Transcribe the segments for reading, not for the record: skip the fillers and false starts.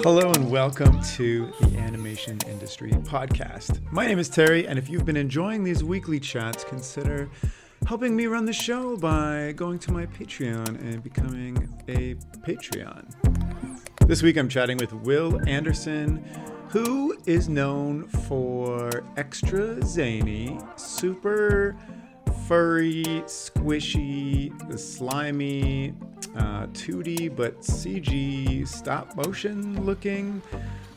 Hello and welcome to the Animation Industry Podcast. My name is Terry, and if you've been enjoying these weekly chats, consider helping me run the show by going to my Patreon and becoming a Patreon. This week I'm chatting with Will Anderson, who is known for extra zany, super furry, squishy, slimy, 2D but CG stop motion looking,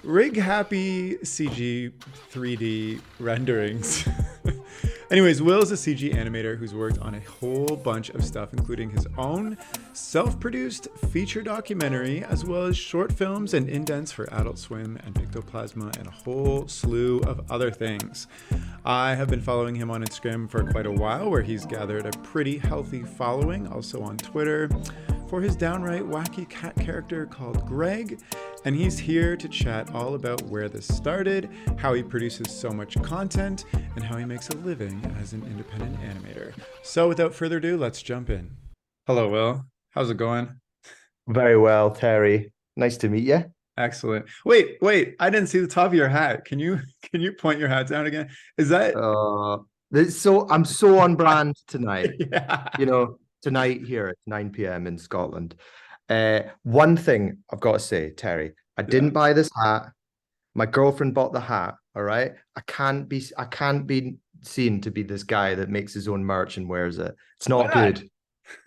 rig happy CG 3D renderings. Anyways, Will is a CG animator who's worked on a whole bunch of stuff, including his own self-produced feature documentary, as well as short films and indents for Adult Swim and Pictoplasma, and a whole slew of other things. I have been following him on Instagram for quite a while, where he's gathered a pretty healthy following, also on Twitter, for his downright wacky cat character called Greg. And he's here to chat all about where this started, how he produces so much content, and how he makes a living as an independent animator. So without further ado, let's jump in. Hello, Will. How's it going? Very well, Terry. Nice to meet you. Excellent. Wait, I didn't see the top of your hat. Can you point your hat down again? Is that I'm so on brand tonight. yeah. Tonight here at 9 p.m. in Scotland. One thing I've got to say, Terry, I didn't buy this hat. My girlfriend bought the hat. All right. I can't be seen to be this guy that makes his own merch and wears it. It's not good.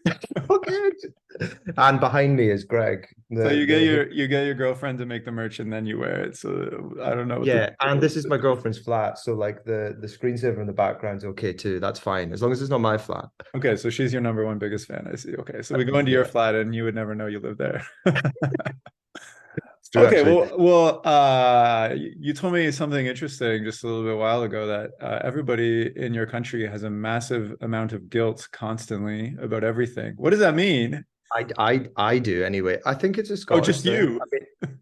Not good. And behind me is Greg. So you get your girlfriend to make the merch and then you wear it. So I don't know. And this is my girlfriend's flat. So like the screensaver in the background's okay too. That's fine. As long as it's not my flat. Okay, so she's your number one biggest fan, I see. Okay, so we go into your flat and you would never know you live there. Okay, you told me something interesting just a little bit while ago, that everybody in your country has a massive amount of guilt constantly about everything. What does that mean? I do anyway. I think it's a Scottish just thing. you.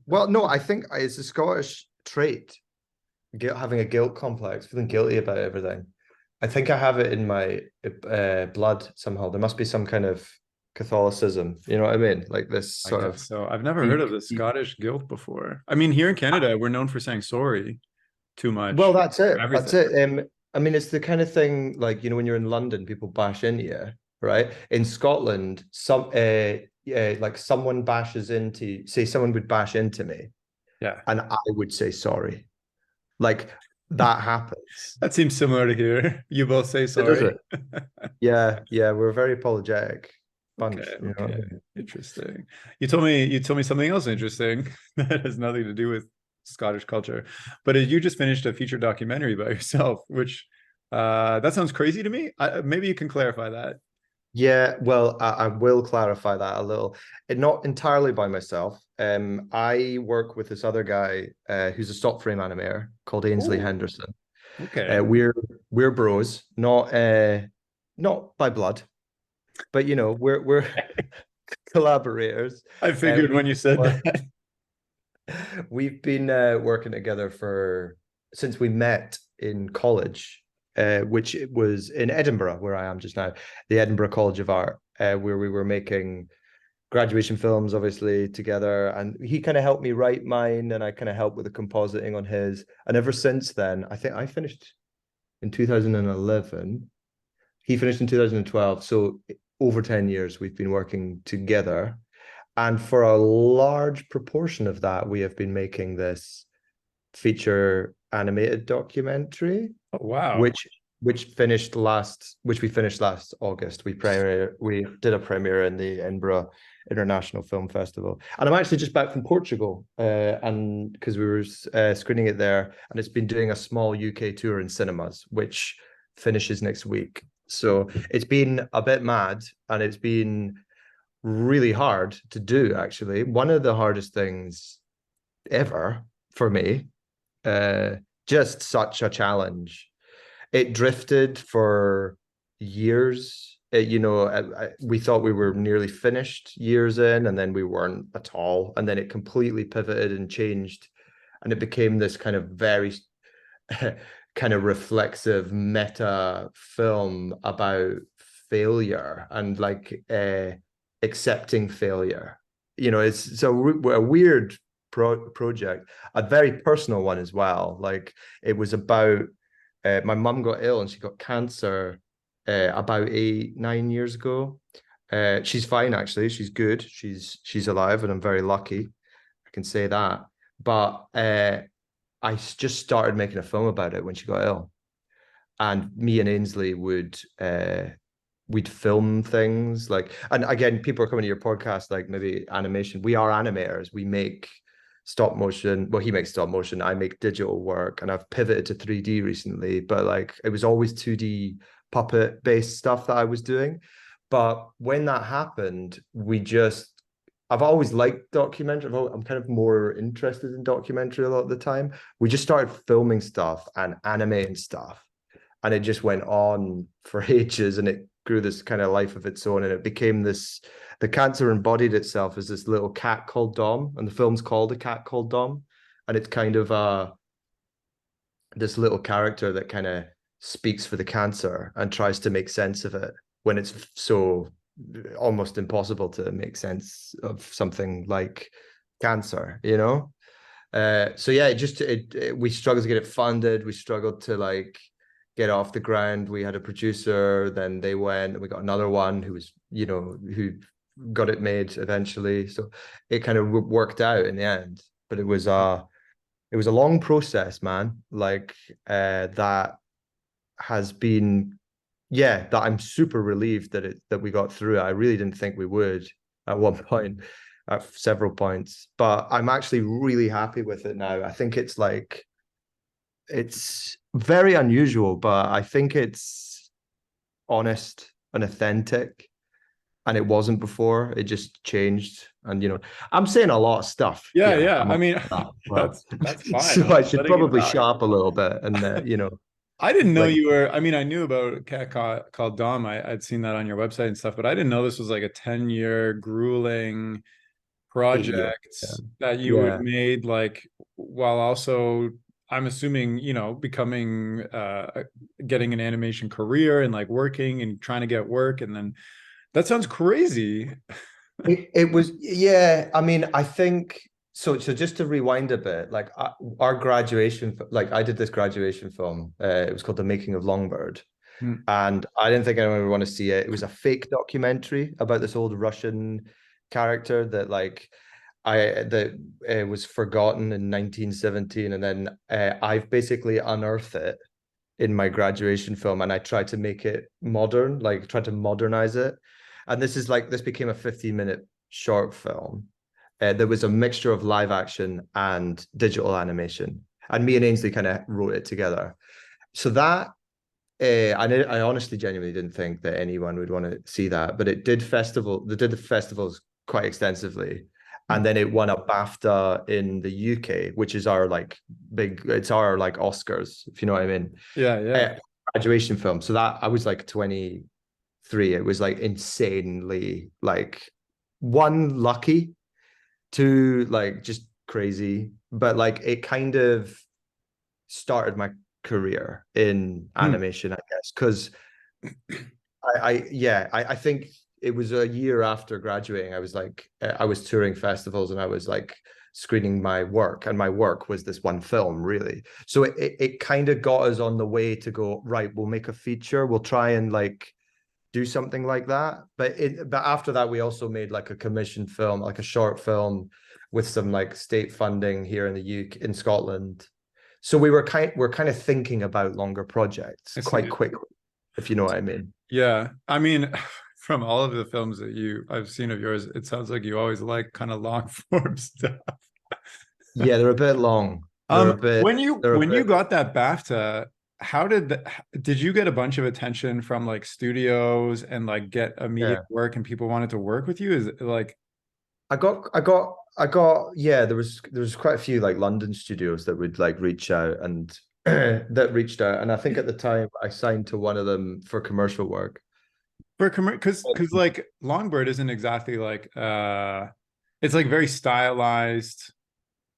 Well, no, I think it's a Scottish trait. Having a guilt complex, feeling guilty about everything. I think I have it in my blood somehow. There must be some kind of Catholicism, you know what I mean? Like this sort of. So I've never heard of the Scottish guilt before. I mean, here in Canada, we're known for saying sorry too much. Well, that's it. That's it. I mean, it's the kind of thing like, when you're in London, people bash into you, right? In Scotland, like someone someone would bash into me. Yeah. And I would say sorry. Like that happens. That seems similar to here. You both say sorry. Yeah, we're very apologetic bunch. Okay. Interesting. You told me something else interesting that has nothing to do with Scottish culture, but you just finished a feature documentary about yourself, which that sounds crazy to me. Maybe you can clarify that. Yeah, well, I will clarify that a little. Not entirely by myself. I work with this other guy who's a stop frame animator called Ibele and Anderson. Okay. We're bros, not by blood, but we're collaborators. I figured when you said that. We've been working together since we met in college. Which was in Edinburgh, where I am just now, the Edinburgh College of Art, where we were making graduation films, obviously, together. And he kind of helped me write mine, and I kind of helped with the compositing on his. And ever since then, I think I finished in 2011. He finished in 2012. So over 10 years, we've been working together. And for a large proportion of that, we have been making this feature animated documentary. Oh, wow. Which we finished last August. We did a premiere in the Edinburgh International Film Festival, and I'm actually just back from Portugal, and because we were screening it there, and it's been doing a small UK tour in cinemas, which finishes next week. So it's been a bit mad, and it's been really hard to do. Actually, one of the hardest things ever for me. Just such a challenge. It drifted for years. We thought we were nearly finished years in, and then we weren't at all. And then it completely pivoted and changed, and it became this kind of very kind of reflexive meta film about failure and like accepting failure. it's a weird project, a very personal one as well. Like it was about my mum got ill and she got cancer about 8, 9 years ago. She's fine actually. She's good. She's alive, and I'm very lucky. I can say that. But I just started making a film about it when she got ill, and me and Ainsley would we'd film things like, and again, people are coming to your podcast like maybe animation. We are animators. We make stop motion. Well, he makes stop motion. I make digital work, and I've pivoted to 3D recently. But like, it was always 2D puppet based stuff that I was doing. But when that happened, I've always liked documentary. I'm kind of more interested in documentary a lot of the time. We just started filming stuff and animating stuff, and it just went on for ages, and it grew this kind of life of its own, and it became this. The cancer embodied itself as this little cat called Dom, and the film's called A Cat Called Dom, and it's kind of this little character that kind of speaks for the cancer and tries to make sense of it when it's so almost impossible to make sense of something like cancer, so yeah, we struggled to get it funded. We struggled to like get off the ground. We had a producer, then they went, and we got another one who was, who got it made eventually. So it kind of worked out in the end. But it was a long process, man. Like that has been, yeah, that I'm super relieved that we got through it. I really didn't think we would at one point, at several points, but I'm actually really happy with it now. I think it's very unusual, but I think it's honest and authentic. And it wasn't before. It just changed. And I'm saying a lot of stuff Yeah, here. yeah. I mean, Well, that's fine. so I'm I just should letting you probably talk. shut up a little bit and I didn't know like you were. I mean, I knew about a cat called Dom. I'd seen that on your website and stuff, but I didn't know this was like a 10-year grueling 8 years. project that you had Yeah. made, like while also, I'm assuming, becoming getting an animation career and like working and trying to get work. And then that sounds crazy. It was, yeah. I mean, I think so. So just to rewind a bit, like our graduation, like I did this graduation film. It was called The Making of Longbird, Hmm. and I didn't think anyone would want to see it. It was a fake documentary about this old Russian character that was forgotten in 1917, and then I've basically unearthed it in my graduation film, and I tried to make it modern, like tried to modernize it. And this became a 15-minute short film. There was a mixture of live action and digital animation, and me and Ainsley kind of wrote it together. So that I honestly genuinely didn't think that anyone would want to see that, but it did festival. They did the festivals quite extensively, and then it won a BAFTA in the UK, which is our like it's our like Oscars, if you know what I mean. Yeah, yeah. Uh, Graduation film. So that I was like 23. It was like insanely like one lucky, two like just crazy, but like it kind of started my career in Hmm. animation, I guess, because I think it was a year after graduating. I was touring festivals, and I was like screening my work, and my work was this one film, really. So it kind of got us on the way to go, right, we'll make a feature, we'll try and like do something like that. But after that, we also made like a commissioned film, like a short film with some like state funding here in the UK, in Scotland. So we're kind of thinking about longer projects I quite see. quickly, if you know what I mean. Yeah. I mean, from all of the films that I've seen of yours, it sounds like you always like kind of long form stuff. Yeah, they're a bit long. They're a bit. They're a When you bit. got that BAFTA, did you get a bunch of attention from like studios and like get immediate Yeah. work and people wanted to work with you? Is it like, Yeah, there was quite a few like London studios that would like reach out and that reached out, and I think at the time I signed to one of them for commercial work. for because like Longbird isn't exactly like it's like very stylized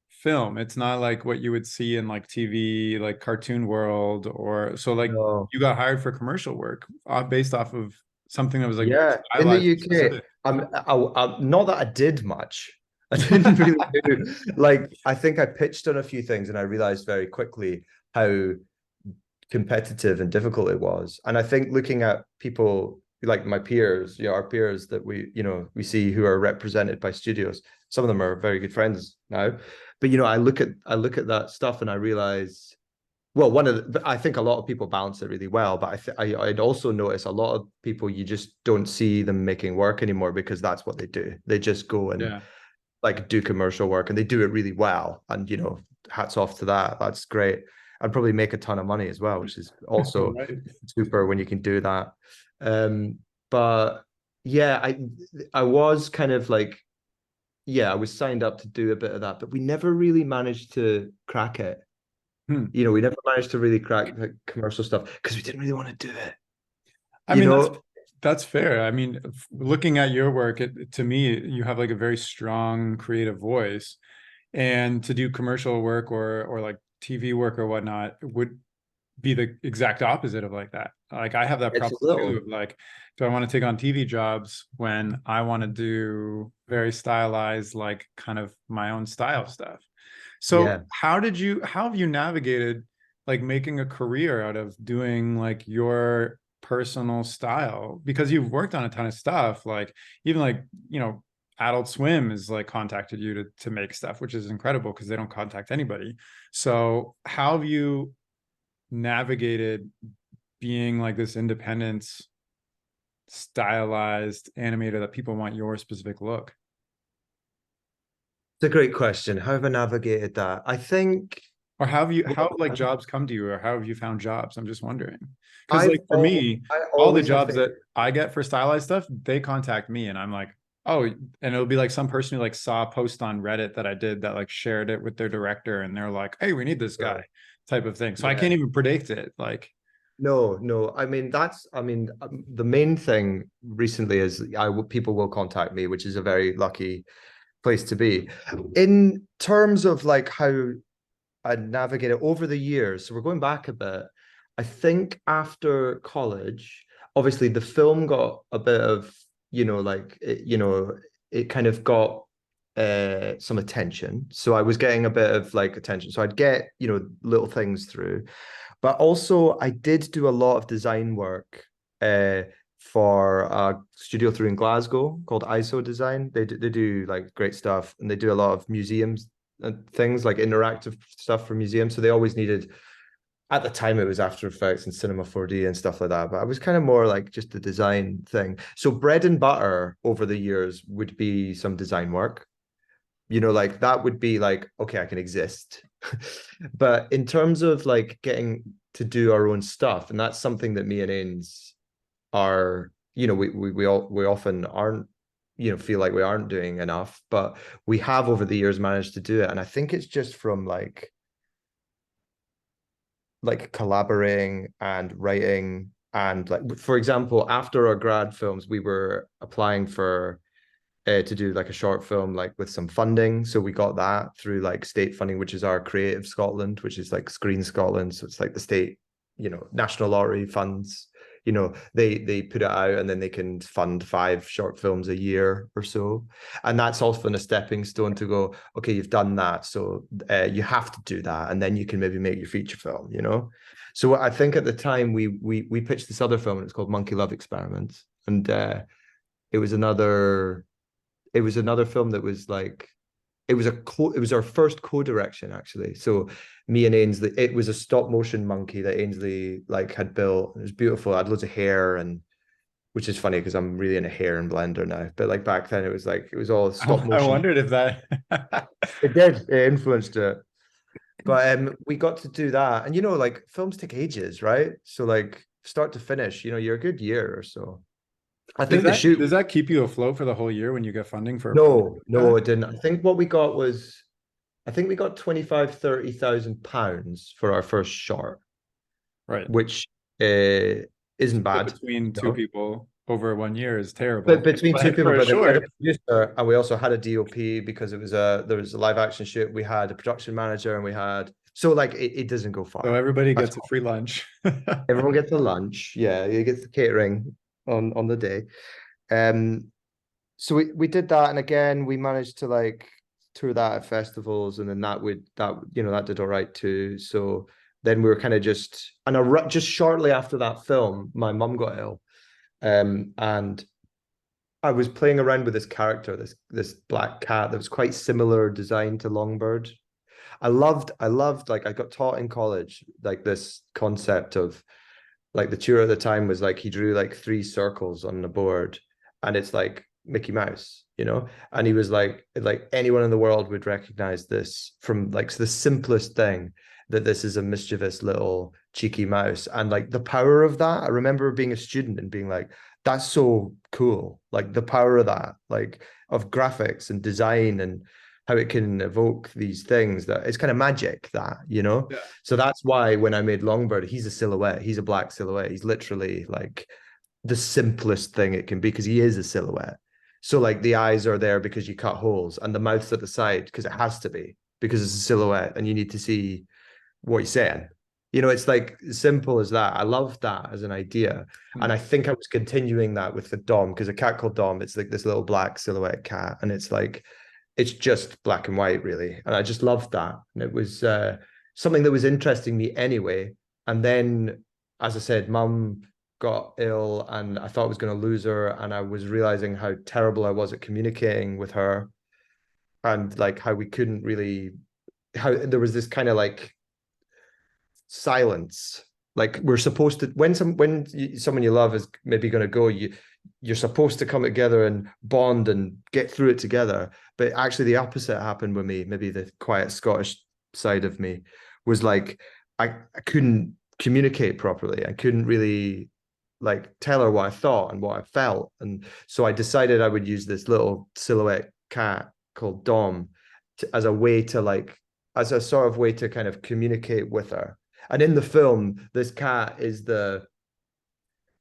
film. It's not like what you would see in like TV, like cartoon world, or so like No. you got hired for commercial work based off of. something that was like very Yeah, in the stylized and UK, specific. not that I did much. I didn't really do like I think I pitched on a few things and I realized very quickly how competitive and difficult it was. And I think looking at people like my peers, our peers that we see who are represented by studios, some of them are very good friends now. But I look at that stuff and I realize, well, I think a lot of people balance it really well, but I'd also notice a lot of people you just don't see them making work anymore because that's what they do. They just go and Yeah. like do commercial work and they do it really well. And hats off to that. That's great. And probably make a ton of money as well, which is also Right. super when you can do that. But yeah, I was kind of like, yeah, I was signed up to do a bit of that, but we never really managed to crack it. Hmm. We never managed to really crack the commercial stuff because we didn't really want to do it. I You mean, know, that's fair. I mean, looking at your work, to me, you have like a very strong creative voice, and to do commercial work or like TV work or whatnot would be the exact opposite of like that. Like I have that it's a problem too little, of like, do I want to take on TV jobs when I want to do very stylized, like kind of my own style stuff? So yeah. how have you navigated like making a career out of doing like your personal style? Because you've worked on a ton of stuff, like even like, Adult Swim is like contacted you to make stuff, which is incredible because they don't contact anybody. So how have you navigated being like this independent, stylized animator that people want your specific look? It's a great question. How have I navigated that? I think, Or how well, like jobs come to you, or how have you found jobs? I'm just wondering. Because I've like for me, I all the always have jobs faith. that I get for stylized stuff, they contact me and I'm like, oh, and it'll be like some person who like saw a post on Reddit that I did that like shared it with their director and they're like, hey, we need this guy type of thing. So I Yeah. can't even predict it. Like, No, no. The main thing recently is people will contact me, which is a very lucky place to be. In terms of like how I navigated over the years, so we're going back a bit. I think after college, obviously the film got a bit of, it kind of got some attention. So I was getting a bit of like attention. So I'd get, little things through. But also, I did do a lot of design work uh, for a studio through in Glasgow called ISO Design. They do like great stuff, and they do a lot of museums and things like interactive stuff for museums. So they always needed. At the time, it was After Effects and Cinema 4D and stuff like that. But I was kind of more like just the design thing. So bread and butter over the years would be some design work. Like that would be like, okay, I can exist. But in terms of like getting to do our own stuff, and that's something that me and Ains are, we often aren't, feel like we aren't doing enough, but we have over the years managed to do it. And I think it's just from like collaborating and writing and like, for example, after our grad films, we were applying for to do like a short film like with some funding. So we got that through like state funding, which is our Creative Scotland, which is like Screen Scotland. So it's like the state, national lottery funds. They put it out and then they can fund 5 short films a year or so. And that's often a stepping stone to go, okay, you've done that. So you have to do that. And then you can maybe make your feature film. So I think at the time we pitched this other film and it's called Monkey Love Experiments. And it was another it was another film that was like it was our first co-direction actually. So me and Ainsley, it was a stop motion monkey that Ainsley like had built. It was beautiful. It had loads of hair and which is funny because I'm really in a hair and blender now. But like back then it was all stop I motion. wondered if that. It did, it influenced it. But we got to do that. And like films take ages, right? So like start to finish, you're a good year or so. I Does think the that shoot does that keep you afloat for the whole year when you get funding for a project no, like no, that? it didn't. I think what we got was I think we got 25,000-30,000 pounds for our first short, Right. which isn't Split bad, between two people over 1 year is But terrible. between two But people, for a but then we had a short, producer and we also had a DOP because there was a live action shoot. We had a production manager and we had so like it doesn't go so far. everybody That's gets a all. free lunch. Everyone gets a lunch. Yeah, you get the catering. on the day. So we did that, and again we managed to like tour that at festivals, and then that did all right too. So then we were kind of just shortly after that film, my mum got ill, and I was playing around with this character, this black cat that was quite similar design to Longbird. I loved like I got taught in college like this concept of like the tutor at the time was like he drew like three circles on the board, and it's like Mickey Mouse, and he was like anyone in the world would recognize this from like the simplest thing, that this is a mischievous little cheeky mouse. And like the power of that, I remember being a student and being like, that's so cool, like the power of that, like of graphics and design, and how it can evoke these things, that it's kind of magic, that. Yeah. So that's why when I made Longbird, he's a silhouette, he's a black silhouette, he's literally like the simplest thing it can be, because he is a silhouette. So like the eyes are there because you cut holes, and the mouth's at the side because it has to be, because it's a silhouette and you need to see what he's saying. It's like as simple as that. I love that as an idea. And I think I was continuing that with the Dom, because a cat called Dom, it's like this little black silhouette cat, and it's like it's just black and white really, and I just loved that. And it was something that was interesting me anyway. And then, as I said, mum got ill, and I thought I was going to lose her, and I was realizing how terrible I was at communicating with her, and like how we couldn't really, how there was this kind of like silence. Like we're supposed to, when someone you love is maybe going to go, you're supposed to come together and bond and get through it together. But actually the opposite happened with me. Maybe the quiet Scottish side of me was like, I couldn't communicate properly. I couldn't really like tell her what I thought and what I felt. And so I decided I would use this little silhouette cat called Dom as a way to like, as a sort of way to kind of communicate with her. And in the film, this cat is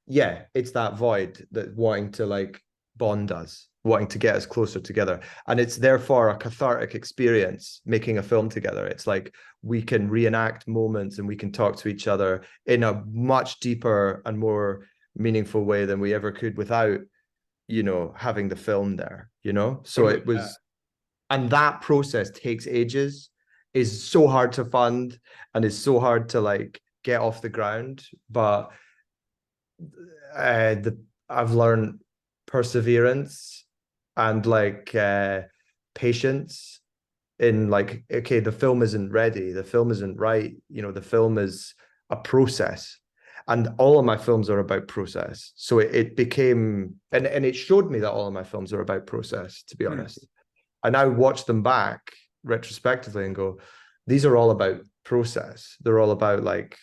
it's that void that wanting to like bond us, wanting to get us closer together. And it's therefore a cathartic experience making a film together. It's like we can reenact moments and we can talk to each other in a much deeper and more meaningful way than we ever could without, having the film there, So it was, and that process takes ages, is so hard to fund, and is so hard to like get off the ground. But I've learned perseverance and like patience in like, okay, the film isn't ready, the film isn't right, the film is a process, and all of my films are about process. So it became, and it showed me that all of my films are about process, to be honest. I now watch them back retrospectively and go, these are all about process. They're all about like,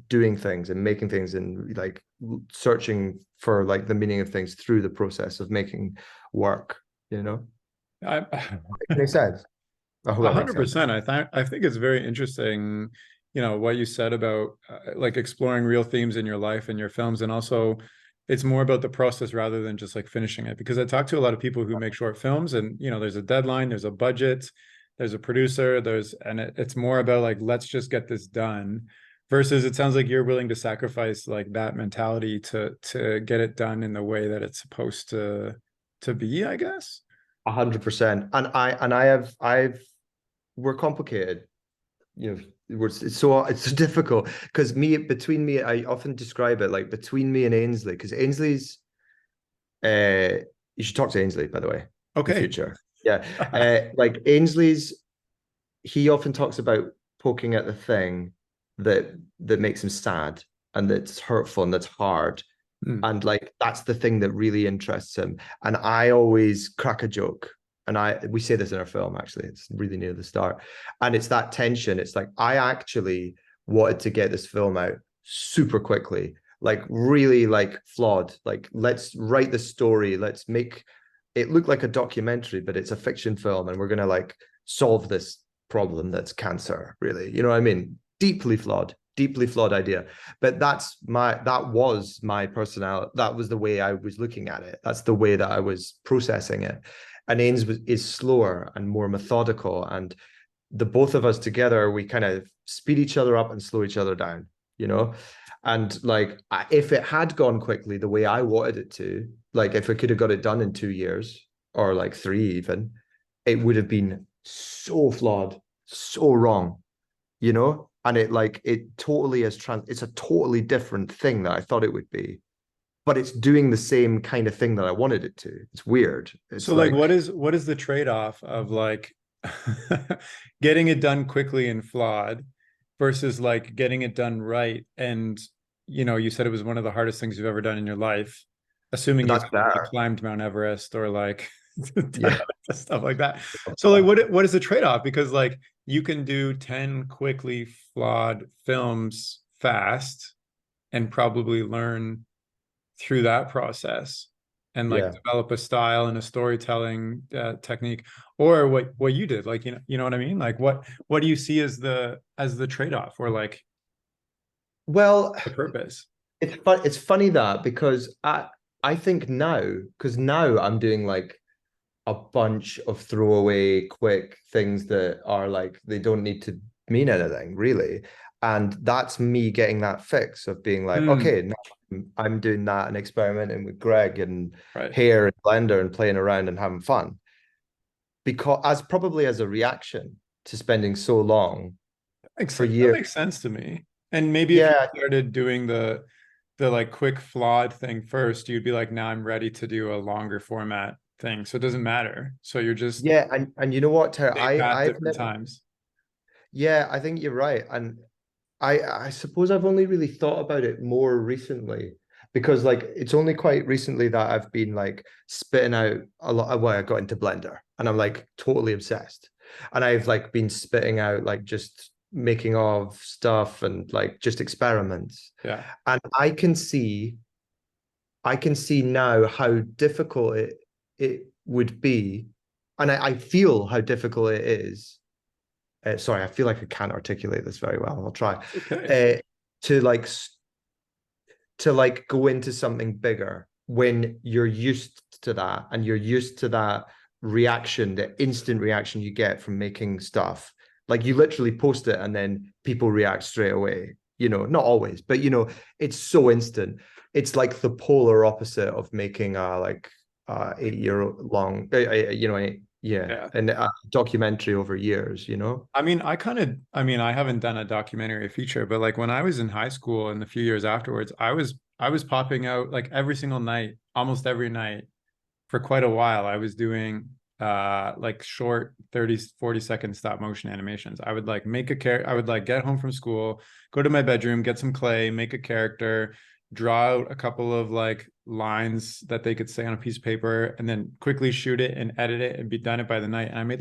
doing things and making things and like searching for like the meaning of things through the process of making work, I, Makes sense. I hope that makes sense. 100%. I think it's very interesting, what you said about like exploring real themes in your life and your films, and also it's more about the process rather than just like finishing it. Because I talk to a lot of people who make short films, and there's a deadline, there's a budget, there's a producer, and it's more about like, let's just get this done, versus it sounds like you're willing to sacrifice like that mentality to get it done in the way that it's supposed to be, I guess. 100%. And we're complicated, it's so difficult, because between me, I often describe it like between me and Ainsley, because Ainsley's you should talk to Ainsley, by the way. Okay. In the future. Yeah. Like Ainsley's, he often talks about poking at the thing that makes him sad and that's hurtful and that's hard. And like that's the thing that really interests him. And I always crack a joke. And we say this in our film, actually, it's really near the start. And it's that tension. It's like, I actually wanted to get this film out super quickly, like really like flawed. Like, let's write the story. Let's make it look like a documentary, but it's a fiction film. And we're going to like solve this problem that's cancer, really. You know what I mean? Deeply flawed idea. But that was my personality. That was the way I was looking at it. That's the way that I was processing it. And Ains is slower and more methodical. And the both of us together, we kind of speed each other up and slow each other down, And like, if it had gone quickly the way I wanted it to, like if I could have got it done in 2 years or like 3 even, it would have been so flawed, so wrong, you know? And it totally is it's a totally different thing that I thought it would be, but it's doing the same kind of thing that I wanted it to. It's weird. So It's like like, what is the trade-off of like getting it done quickly and flawed versus like getting it done right? And you said it was one of the hardest things you've ever done in your life, assuming you've that's ever like better. climbed Mount Everest or like Yeah. stuff like that. So like what is the trade-off? Because like you can do 10 quickly flawed films fast and probably learn through that process and like Yeah. develop a style and a storytelling technique, or what you did, like you know what I mean, like what do you see as the trade-off or like Well, the purpose? it's funny that because I think now, because now I'm doing like a bunch of throwaway quick things that are like they don't need to mean anything really. And that's me getting that fix of being like, Hmm. okay, now I'm doing that and experimenting with Greg and Right. Hair and Blender and playing around and having fun. Because as probably as a reaction to spending so long for That years. makes sense to me. And maybe if you Yeah, started doing the like quick flawed thing first, you'd be like, now I'm ready to do a longer format thing, so it doesn't matter, so you're just yeah, and you know what, Tara, same path I've different never, times. yeah, I think you're right. And I suppose I've only really thought about it more recently because like it's only quite recently that I've been like spitting out a lot of why I got into Blender and I'm like totally obsessed. And I've like been spitting out like just making of stuff and like just experiments. Yeah. And I can see now how difficult it would be. And I feel how difficult it is. Sorry, I feel like I can't articulate this very well. I'll try. Okay. Uh, to like to like go into something bigger when you're used to that and you're used to that reaction, the instant reaction you get from making stuff. Like you literally post it and then people react straight away. Not always, but it's so instant. It's like the polar opposite of making a like 8 year long, yeah, Yeah. and a documentary over years. I mean, I haven't done a documentary feature, but like when I was in high school and the few years afterwards, I was popping out like every single night, almost every night for quite a while. I was doing like short 30, 40-second stop motion animations. I would like make a character, I would like get home from school, go to my bedroom, get some clay, make a character, draw out a couple of like lines that they could say on a piece of paper, and then quickly shoot it and edit it and be done it by the night. And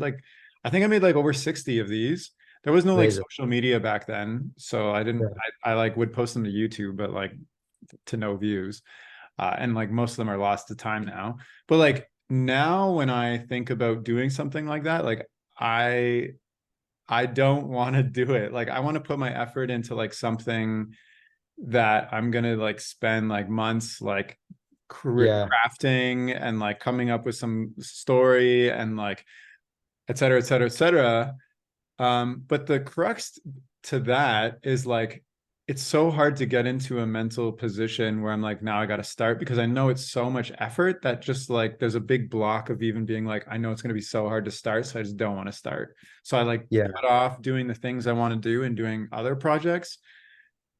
I think I made like over 60 of these. There was no like Amazing. social media back then, so I didn't. Yeah. I like would post them to YouTube, but like to no views. And like most of them are lost to time now. But like now, when I think about doing something like that, like I I don't want to do it. Like I want to put my effort into like something that I'm gonna like spend like months like Yeah. crafting and like coming up with some story and like et cetera, et cetera, et cetera. But the crux to that is like it's so hard to get into a mental position where I'm like, now I got to start, because I know it's so much effort that just like there's a big block of even being like, I know it's going to be so hard to start, so I just don't want to start. So I like Yeah. put off doing the things I want to do and doing other projects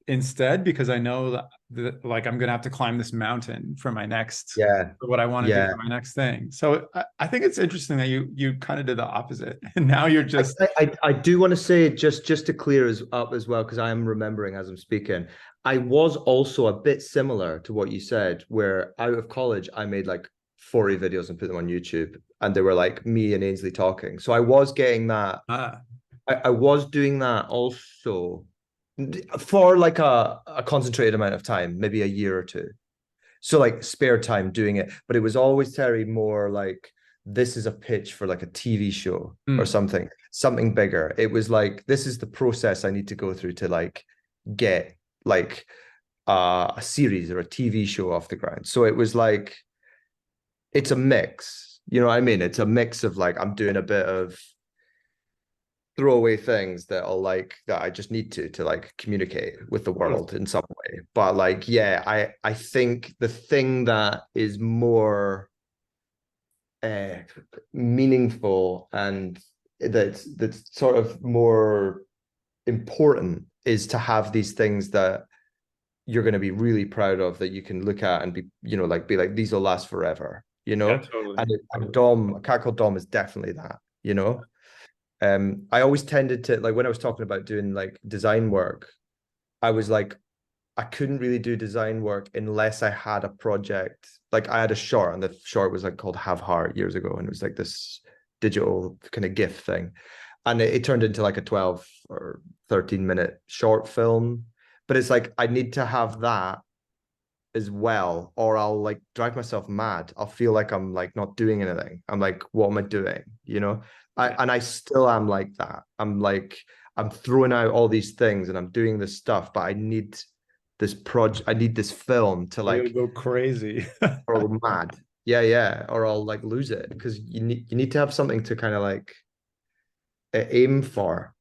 instead, because I know that like I'm gonna have to climb this mountain for my next Yeah. for what I want to do Yeah. for my next thing. So I think it's interesting that you kind of did the opposite, and now you're I, just I do want to say just to clear up as well, because I am remembering as I'm speaking. I was also a bit similar to what you said, where out of college I made like 40 videos and put them on YouTube, and they were like me and Ainsley talking. So I was getting that. ah I was doing that also for like a concentrated amount of time, maybe a year or two. So like spare time doing it, but it was always Terry more like this is a pitch for like a TV show or hmm, something bigger. It was like this is the process I need to go through to like get like a series or a TV show off the ground. So it was like it's a mix. You know what I mean? It's a mix of like I'm doing a bit of throwaway things that are like that I just need to like communicate with the world in some way. But like, yeah, I think the thing that is more uh, meaningful and that's sort of more important is to have these things that you're going to be really proud of, that you can look at and be, you know, like be like, these will last forever, you Yeah, know. totally. And Dom, a cat called Dom is definitely that, you know. I always tended to like, when I was talking about doing like design work, I was like, I couldn't really do design work unless I had a project. Like I had a short, and the short was like called Have Heart years ago, and it was like this digital kind of GIF thing, and it turned into like a 12 or 13-minute short film. But it's like I need to have that as well, or I'll like drive myself mad. I'll feel like I'm like not doing anything. I'm like, what am I doing? You know? I still am like that. I'm like, I'm throwing out all these things and I'm doing this stuff, but I need this project, I need this film to You'll like, go crazy. or I'll go mad. Yeah, yeah. Or I'll like lose it, because you need to have something to kind of like aim for,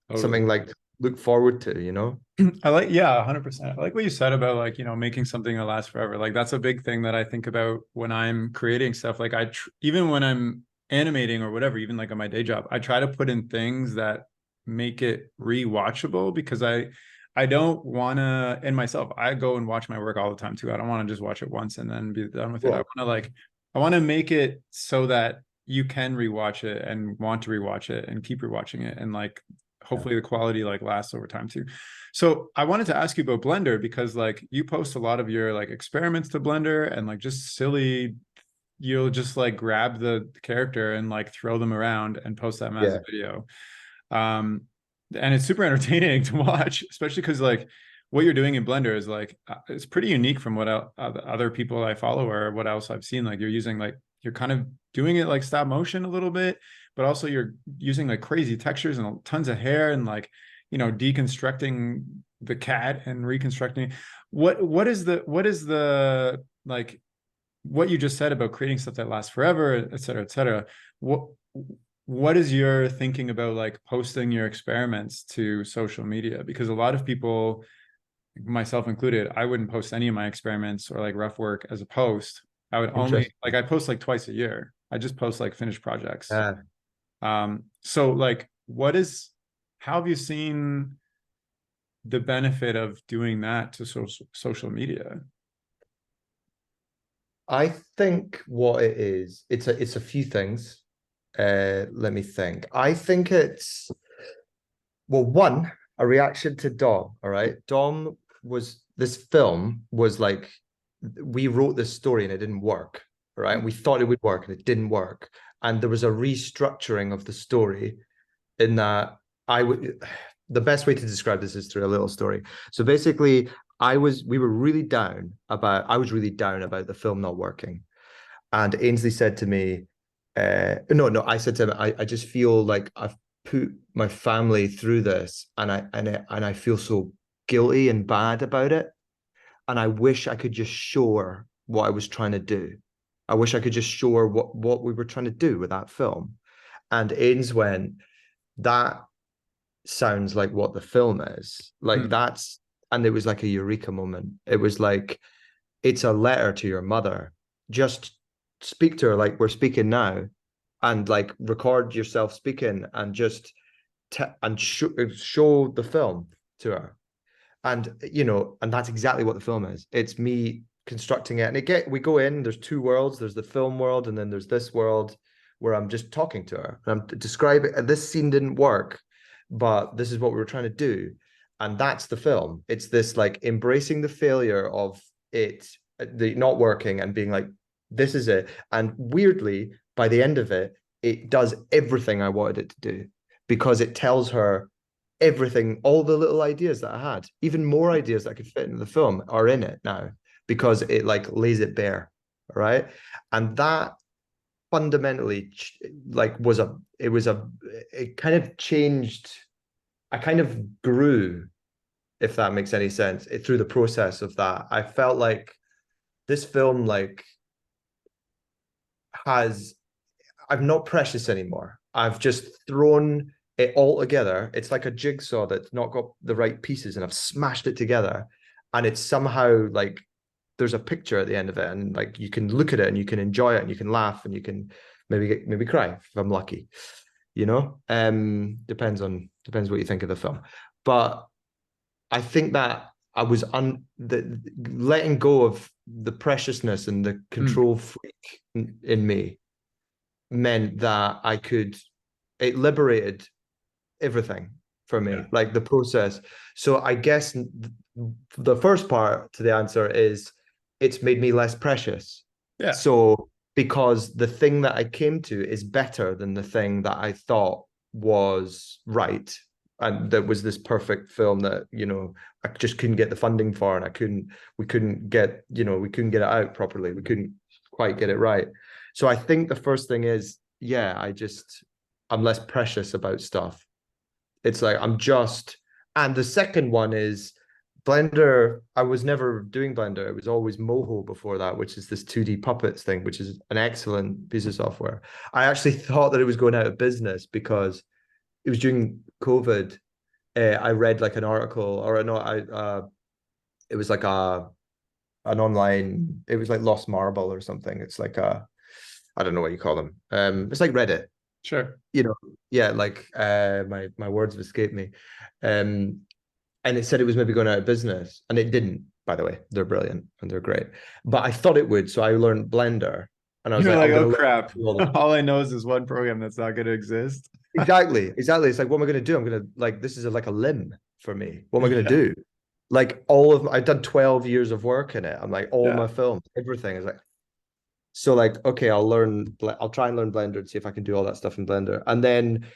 Totally. something like look forward to, you know? I like, yeah, 100%. I like what you said about like, making something that lasts forever. Like that's a big thing that I think about when I'm creating stuff. Like even when I'm animating or whatever, even like on my day job, I try to put in things that make it rewatchable, because I don't want to, and myself, I go and watch my work all the time too. I don't want to just watch it once and then be done with it. Well, I want to make it so that you can rewatch it and want to rewatch it and keep rewatching it, and like yeah. hopefully the quality like lasts over time too. So I wanted to ask you about Blender, because like you post a lot of your like experiments to Blender, and like just silly, you'll just like grab the character and like throw them around and post them as a Yeah. video. Um, and it's super entertaining to watch, especially because like what you're doing in Blender is like it's pretty unique from what other people I follow or what else I've seen. Like you're using like, you're kind of doing it like stop motion a little bit, but also you're using like crazy textures and tons of hair, and like, deconstructing the cat and reconstructing. What is the like what you just said about creating stuff that lasts forever, et cetera, et cetera. What is your thinking about like posting your experiments to social media? Because a lot of people, myself included, I wouldn't post any of my experiments or like rough work as a post. I would only Interesting. like, I post like twice a year. I just post like finished projects. Yeah. So like how have you seen the benefit of doing that to social media? I think what it is, it's a few things. Let me think. I think it's, well, one, a reaction to Dom. All right. Dom was, this film was like, we wrote this story and it didn't work. Right. And we thought it would work and it didn't work. And there was a restructuring of the story in that I would, the best way to describe this is through a little story. So basically, we were really down about, I was really down about the film not working. And Ainsley said to me, no, I said to him, I just feel like I've put my family through this, and I feel so guilty and bad about it. And I wish I could just show her what I was trying to do. I wish I could just show her what we were trying to do with that film. And Ains went, that sounds like what the film is. Like Hmm. that's, and it was like a eureka moment. It was like, it's a letter to your mother. Just speak to her like we're speaking now, and like record yourself speaking, and just show the film to her. And and that's exactly what the film is. It's me constructing it, and we go in. There's two worlds. There's the film world, and then there's this world where I'm just talking to her and I'm describing. This scene didn't work, but this is what we were trying to do, and that's the film. It's this like embracing the failure of it, the not working, and being like, this is it. And weirdly, by the end of it, it does everything I wanted it to do, because it tells her everything, all the little ideas that I had, even more ideas that could fit into the film are in it now, because it like lays it bare. Right. And that fundamentally like it kind of changed. I kind of grew, if that makes any sense, through the process of that. I felt like this film like has, I'm not precious anymore. I've just thrown it all together. It's like a jigsaw that's not got the right pieces, and I've smashed it together, and it's somehow like there's a picture at the end of it, and like you can look at it and you can enjoy it and you can laugh and you can maybe cry if I'm lucky, you know. Depends what you think of the film, but I think that I was letting go of the preciousness and the Mm. control freak in me meant that it liberated everything for me, Yeah. like the process. So I guess the first part to the answer is it's made me less precious. Yeah. So because the thing that I came to is better than the thing that I thought was right. And that was this perfect film that, I just couldn't get the funding for, and we couldn't get it out properly. We couldn't quite get it right. So I think the first thing is, yeah, I'm less precious about stuff. It's like and the second one is Blender. I was never doing Blender. It was always Moho before that, which is this 2D puppets thing, which is an excellent piece of software. I actually thought that it was going out of business because it was during COVID. I read like an article, or no, it was like an online. It was like Lost Marble or something. It's like I don't know what you call them. It's like Reddit, Sure. you know. Yeah, like my words have escaped me. Um, and it said it was maybe going out of business, and it didn't. By the way, they're brilliant and they're great. But I thought it would, so I learned Blender, and I was You're like, like, I'm oh going to crap. learn. All I know is this one program that's not going to exist. Exactly. It's like, what am I going to do? I'm going to like, this is like a limb for me. What am I going Yeah. to do? Like I've done 12 years of work in it. I'm like, all Yeah. my films, everything is like, so like, okay, I'll try and learn Blender and see if I can do all that stuff in Blender. And then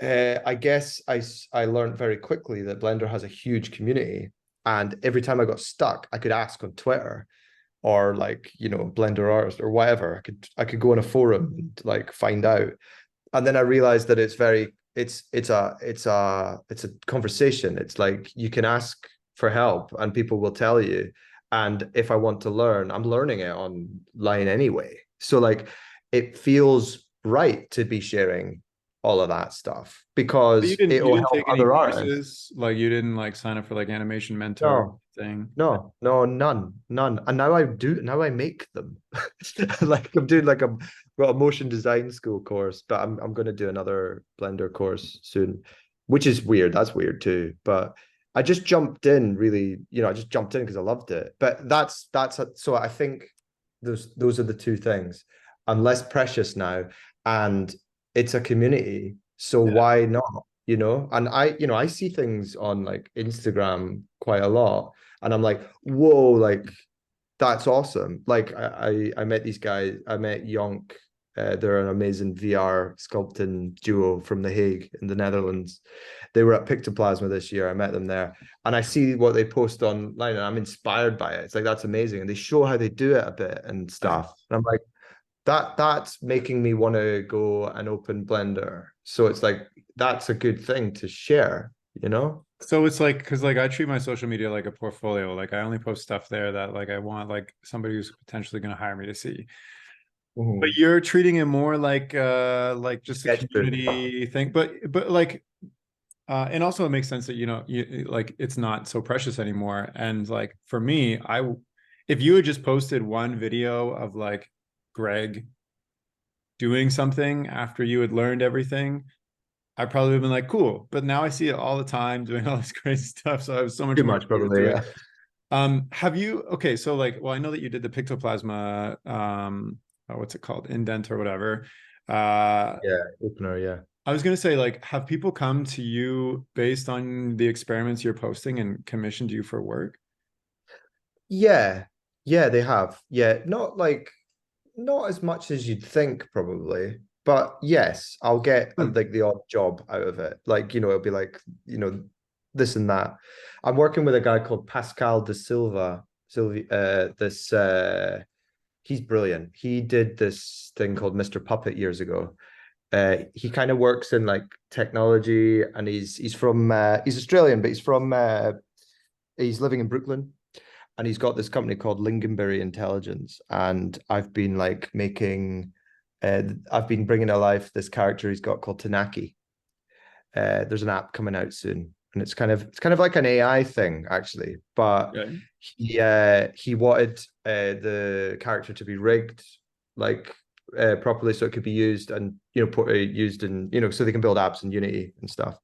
I guess I learned very quickly that Blender has a huge community. And every time I got stuck, I could ask on Twitter or like, Blender artist or whatever. I could go on a forum and like find out. And then I realized that it's a conversation. It's like you can ask for help and people will tell you. And if I want to learn, I'm learning it online anyway. So like it feels right to be sharing all of that stuff But you because didn't it you will didn't help take any other artists. courses? Like you didn't like sign up for like animation mentor No, thing? no, no, none. And now I make them. Like I'm doing like got a motion design school course, but I'm gonna do another Blender course soon, which is weird. That's weird too. But I just jumped in really, I just jumped in because I loved it. But so I think those are the two things. I'm less precious now, and it's a community. So Yeah. why not? And I see things on like Instagram quite a lot, and I'm like, whoa, like that's awesome. Like I met these guys. I met Yonk. They're an amazing VR sculpting duo from The Hague in the Netherlands. They were at Pictoplasma this year. I met them there, and I see what they post online, and I'm inspired by it. It's like that's amazing, and they show how they do it a bit and stuff. And I'm like, that's making me want to go and open Blender. So it's like that's a good thing to share, you know? So it's like, because like I treat my social media like a portfolio. Like I only post stuff there that like I want like somebody who's potentially going to hire me to see. But Mhm. you're treating it more like just a Sketchbook. community thing. But like and also it makes sense that you like it's not so precious anymore. And like for me, if you had just posted one video of like Greg doing something after you had learned everything, I probably would have been like, cool. But now I see it all the time doing all this crazy stuff. So I have so much Too more much, exposure probably, to yeah. it. Have you, okay, so like, well, I know that you did the Pictoplasma, what's it called? Indent or whatever. Uh, Yeah, opener, yeah. I was gonna say, like, have people come to you based on the experiments you're posting and commissioned you for work? Yeah, yeah, they have. Yeah, not as much as you'd think, probably. But yes, I'll get Hmm. like the odd job out of it. Like, it'll be like, this and that. I'm working with a guy called Pascal de Silva. He's brilliant. He did this thing called Mr. Puppet years ago. He kind of works in like technology, and he's Australian, but he's living in Brooklyn, and he's got this company called Lingonberry Intelligence, and I've been bringing to life this character he's got called Tanaki, There's an app coming out soon, and it's kind of like an AI thing actually. But Okay. he wanted the character to be rigged like properly, so it could be used and used in so they can build apps in Unity and stuff.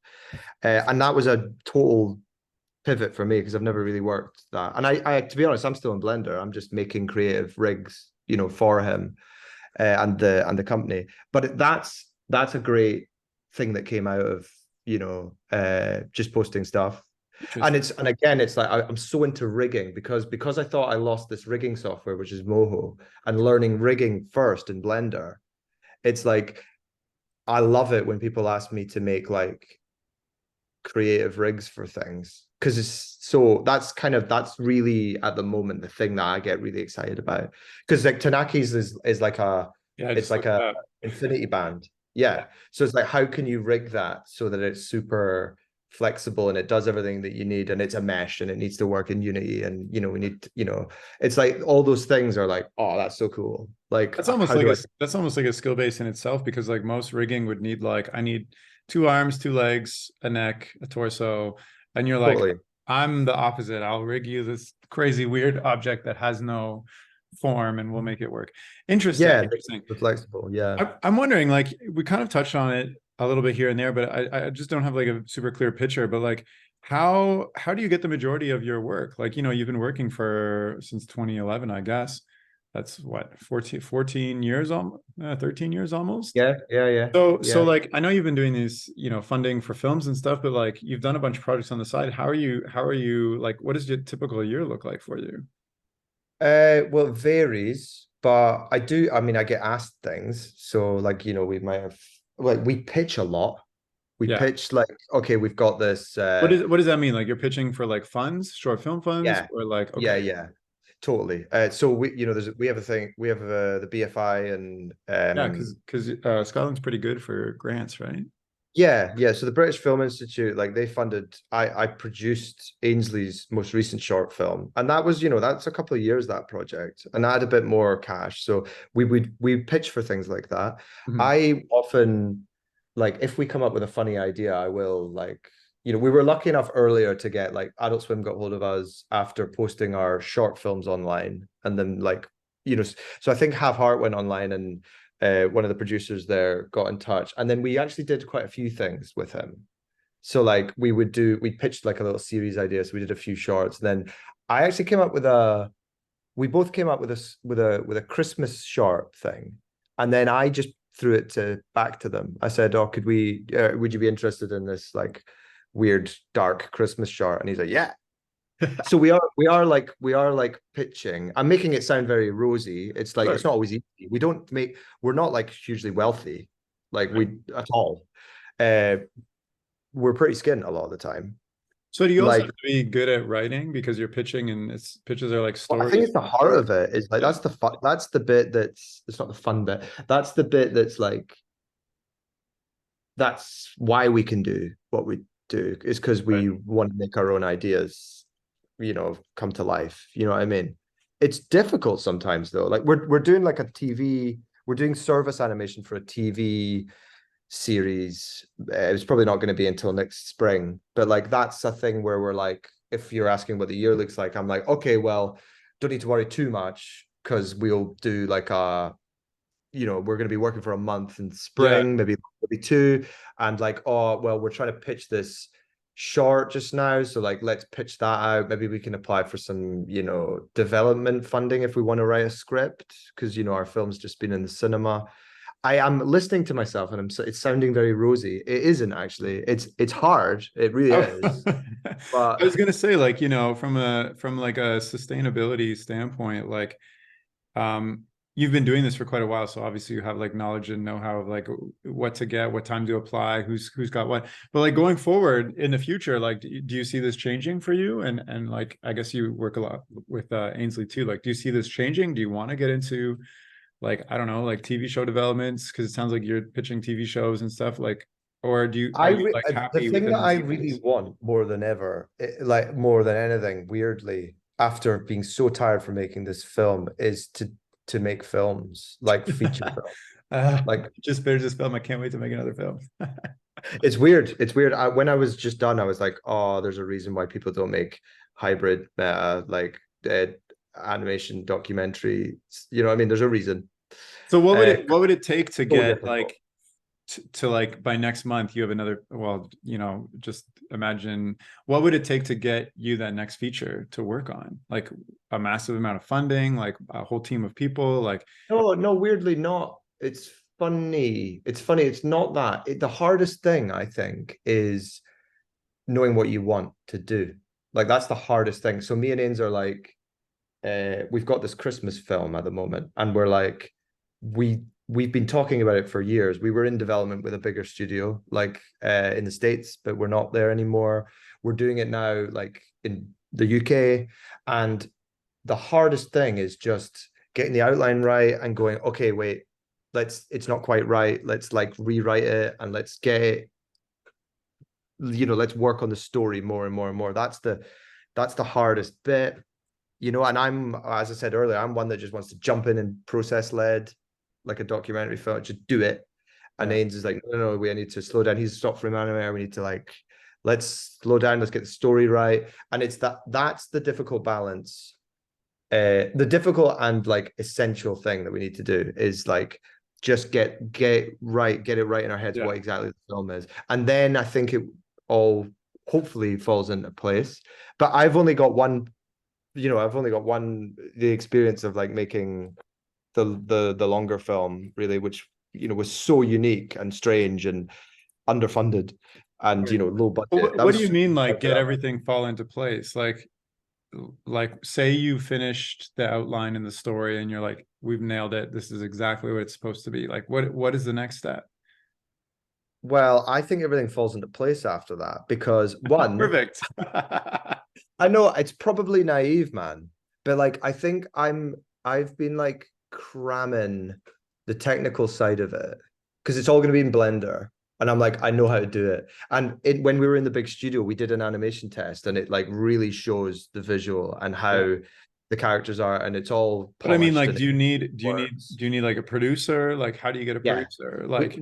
And that was a total pivot for me because I've never really worked that. And I to be honest, I'm still in Blender. I'm just making creative rigs, for him and the company. But that's a great thing that came out of just posting stuff. Interesting. And again, it's like I'm so into rigging because I thought I lost this rigging software, which is Moho, and learning rigging first in Blender. It's like I love it when people ask me to make like creative rigs for things because that's really at the moment the thing that I get really excited about because like Tanaki's is like Yeah, I it's just like looked it a up. infinity band. Yeah. So it's like how can you rig that so that it's super flexible and it does everything that you need and it's a mesh and it needs to work in Unity and we need it's like all those things are like, oh, that's so cool. Like how do I That's almost like a skill base in itself because like most rigging would need like I need two arms, two legs, a neck, a torso, and you're like, totally. I'm the opposite. I'll rig you this crazy weird object that has no form and we'll make it work. Interesting, Yeah, interesting. the flexible, yeah. I'm wondering, like, we kind of touched on it a little bit here and there, but I just don't have like a super clear picture. But like, how do you get the majority of your work? Like, you've been working for since 2011, I guess. That's what, 14 years, 13 years almost. Yeah, yeah, yeah, So yeah. like, I know you've been doing these, funding for films and stuff, but like, you've done a bunch of projects on the side. How are you like, what does your typical year look like for you? Well, it varies, but I mean, I get asked things. So, like, we might have, like, we pitch a lot. We Yeah. pitch, like, okay, we've got this, What does that mean? Like you're pitching for like funds, short film funds, yeah, or like yeah, okay, yeah, totally. So we have a thing, we have the BFI and, yeah, because Scotland's pretty good for grants, right? yeah, yeah. So the British Film Institute, like they funded, I produced Ainsley's most recent short film. And that was, that's a couple of years, that project. And I had a bit more cash. So we pitch for things like that. Mhm. I often like if we come up with a funny idea, I will like, we were lucky enough earlier to get like Adult Swim got hold of us after posting our short films online. And then like, so I think Have Heart went online and one of the producers there got in touch, and then we actually did quite a few things with him. So like we pitched like a little series idea, so we did a few shorts. Then I actually came up with we both came up with a Christmas short thing, and then I just threw it back to them. I said, "Oh, would you be interested in this like weird dark Christmas short?" And he's like, "Yeah." So we are like pitching. I'm making it sound very rosy. It's like it's Sure. not always easy. We're not like hugely wealthy, like Right. we at all. Uh we're pretty skint a lot of the time. So do you also Like have to be good at writing because you're pitching and it's pitches are like I think stories? it's the heart of it. Is like Yeah. that's the bit that's it's not the fun bit. That's the bit that's like that's why we can do what we do is because Right. we want to make our own ideas, come to life. You know what I mean? It's difficult sometimes though. Like we're doing like we're doing service animation for a TV series. It's probably not going to be until next spring, but like that's a thing where we're like, if you're asking what the year looks like, I'm like, okay, well, don't need to worry too much because we'll do like we're going to be working for a month in Yeah. spring, maybe two, and like, oh well, we're trying to pitch this short just now, so like let's pitch that out. Maybe we can apply for some, development funding if we want to write a script because our film's just been in the cinema. I am listening to myself and it's sounding very rosy. It isn't actually. It's hard. It really I is. I was But gonna say, like, from like a sustainability standpoint, like, um, you've been doing this for quite a while, so obviously you have like knowledge and know-how of like what to get, what time to apply, who's got what. But like going forward in the future, like, do you see this changing for you? And like, I guess you work a lot with Ainsley too. Like, do you see this changing? Do you want to get into like, I don't know, like TV show developments? Because it sounds like you're pitching TV shows and stuff. Like, or are you like the happy thing within that the I really space? want more than ever, like more than anything, weirdly, after being so tired from making this film, is to make films like feature film. uh, Like just finished this film. I can't wait to make another film. It's weird. It's weird. When I was just done, I was like, oh, there's a reason why people don't make hybrid meta like animation documentary. You know, what I mean, there's a reason. So Uh, what would it take to so get difficult. to like by next month you have another, well, just imagine what would it take to get you that next feature to work on? Like a massive amount of funding, like a whole team of people, like No, no, weirdly not. It's funny. It's funny. It's not that. The hardest thing, I think, is knowing what you want to do. Like that's the hardest thing. So me and Ains are like, we've got this Christmas film at the moment, and we're like, we've been talking about it for years. We were in development with a bigger studio, like in the States, but we're not there anymore. We're doing it now, like in the UK, and the hardest thing is just getting the outline right and going, okay, wait, it's not quite right. Let's like rewrite it and let's get it, let's work on the story more and more and more. That's the hardest bit, and I'm, as I said earlier, I'm one that just wants to jump in and process led, like a documentary film, just do it. And yeah. Ains is like, no, we need to slow down. He's a stop frame animator. We need to like, let's slow down, let's get the story right. And that's the difficult balance. The difficult and like essential thing that we need to do is like just get it right in our heads Yeah. what exactly the film is. And then I think it all hopefully falls into place. But I've only got one the experience of like making the longer film really, which was so unique and strange and underfunded and Right. low Well, budget. That what do was you so mean like excited for get that. everything fall into place? Like say you finished the outline in the story and you're like, we've nailed it, this is exactly what it's supposed to be. Like what is the next step? Well, I think everything falls into place after that because one, Perfect. I know it's probably naive, man, but like I think I've been like cramming the technical side of it because it's all going to be in Blender, and I'm like I know how to do it. And when we were in the big studio, we did an animation test, and it like really shows the visual and Yeah. how the characters are, and it's all But I mean, polished like, and do it you need works. like a producer? Like, how do you get a Yeah, producer? Like,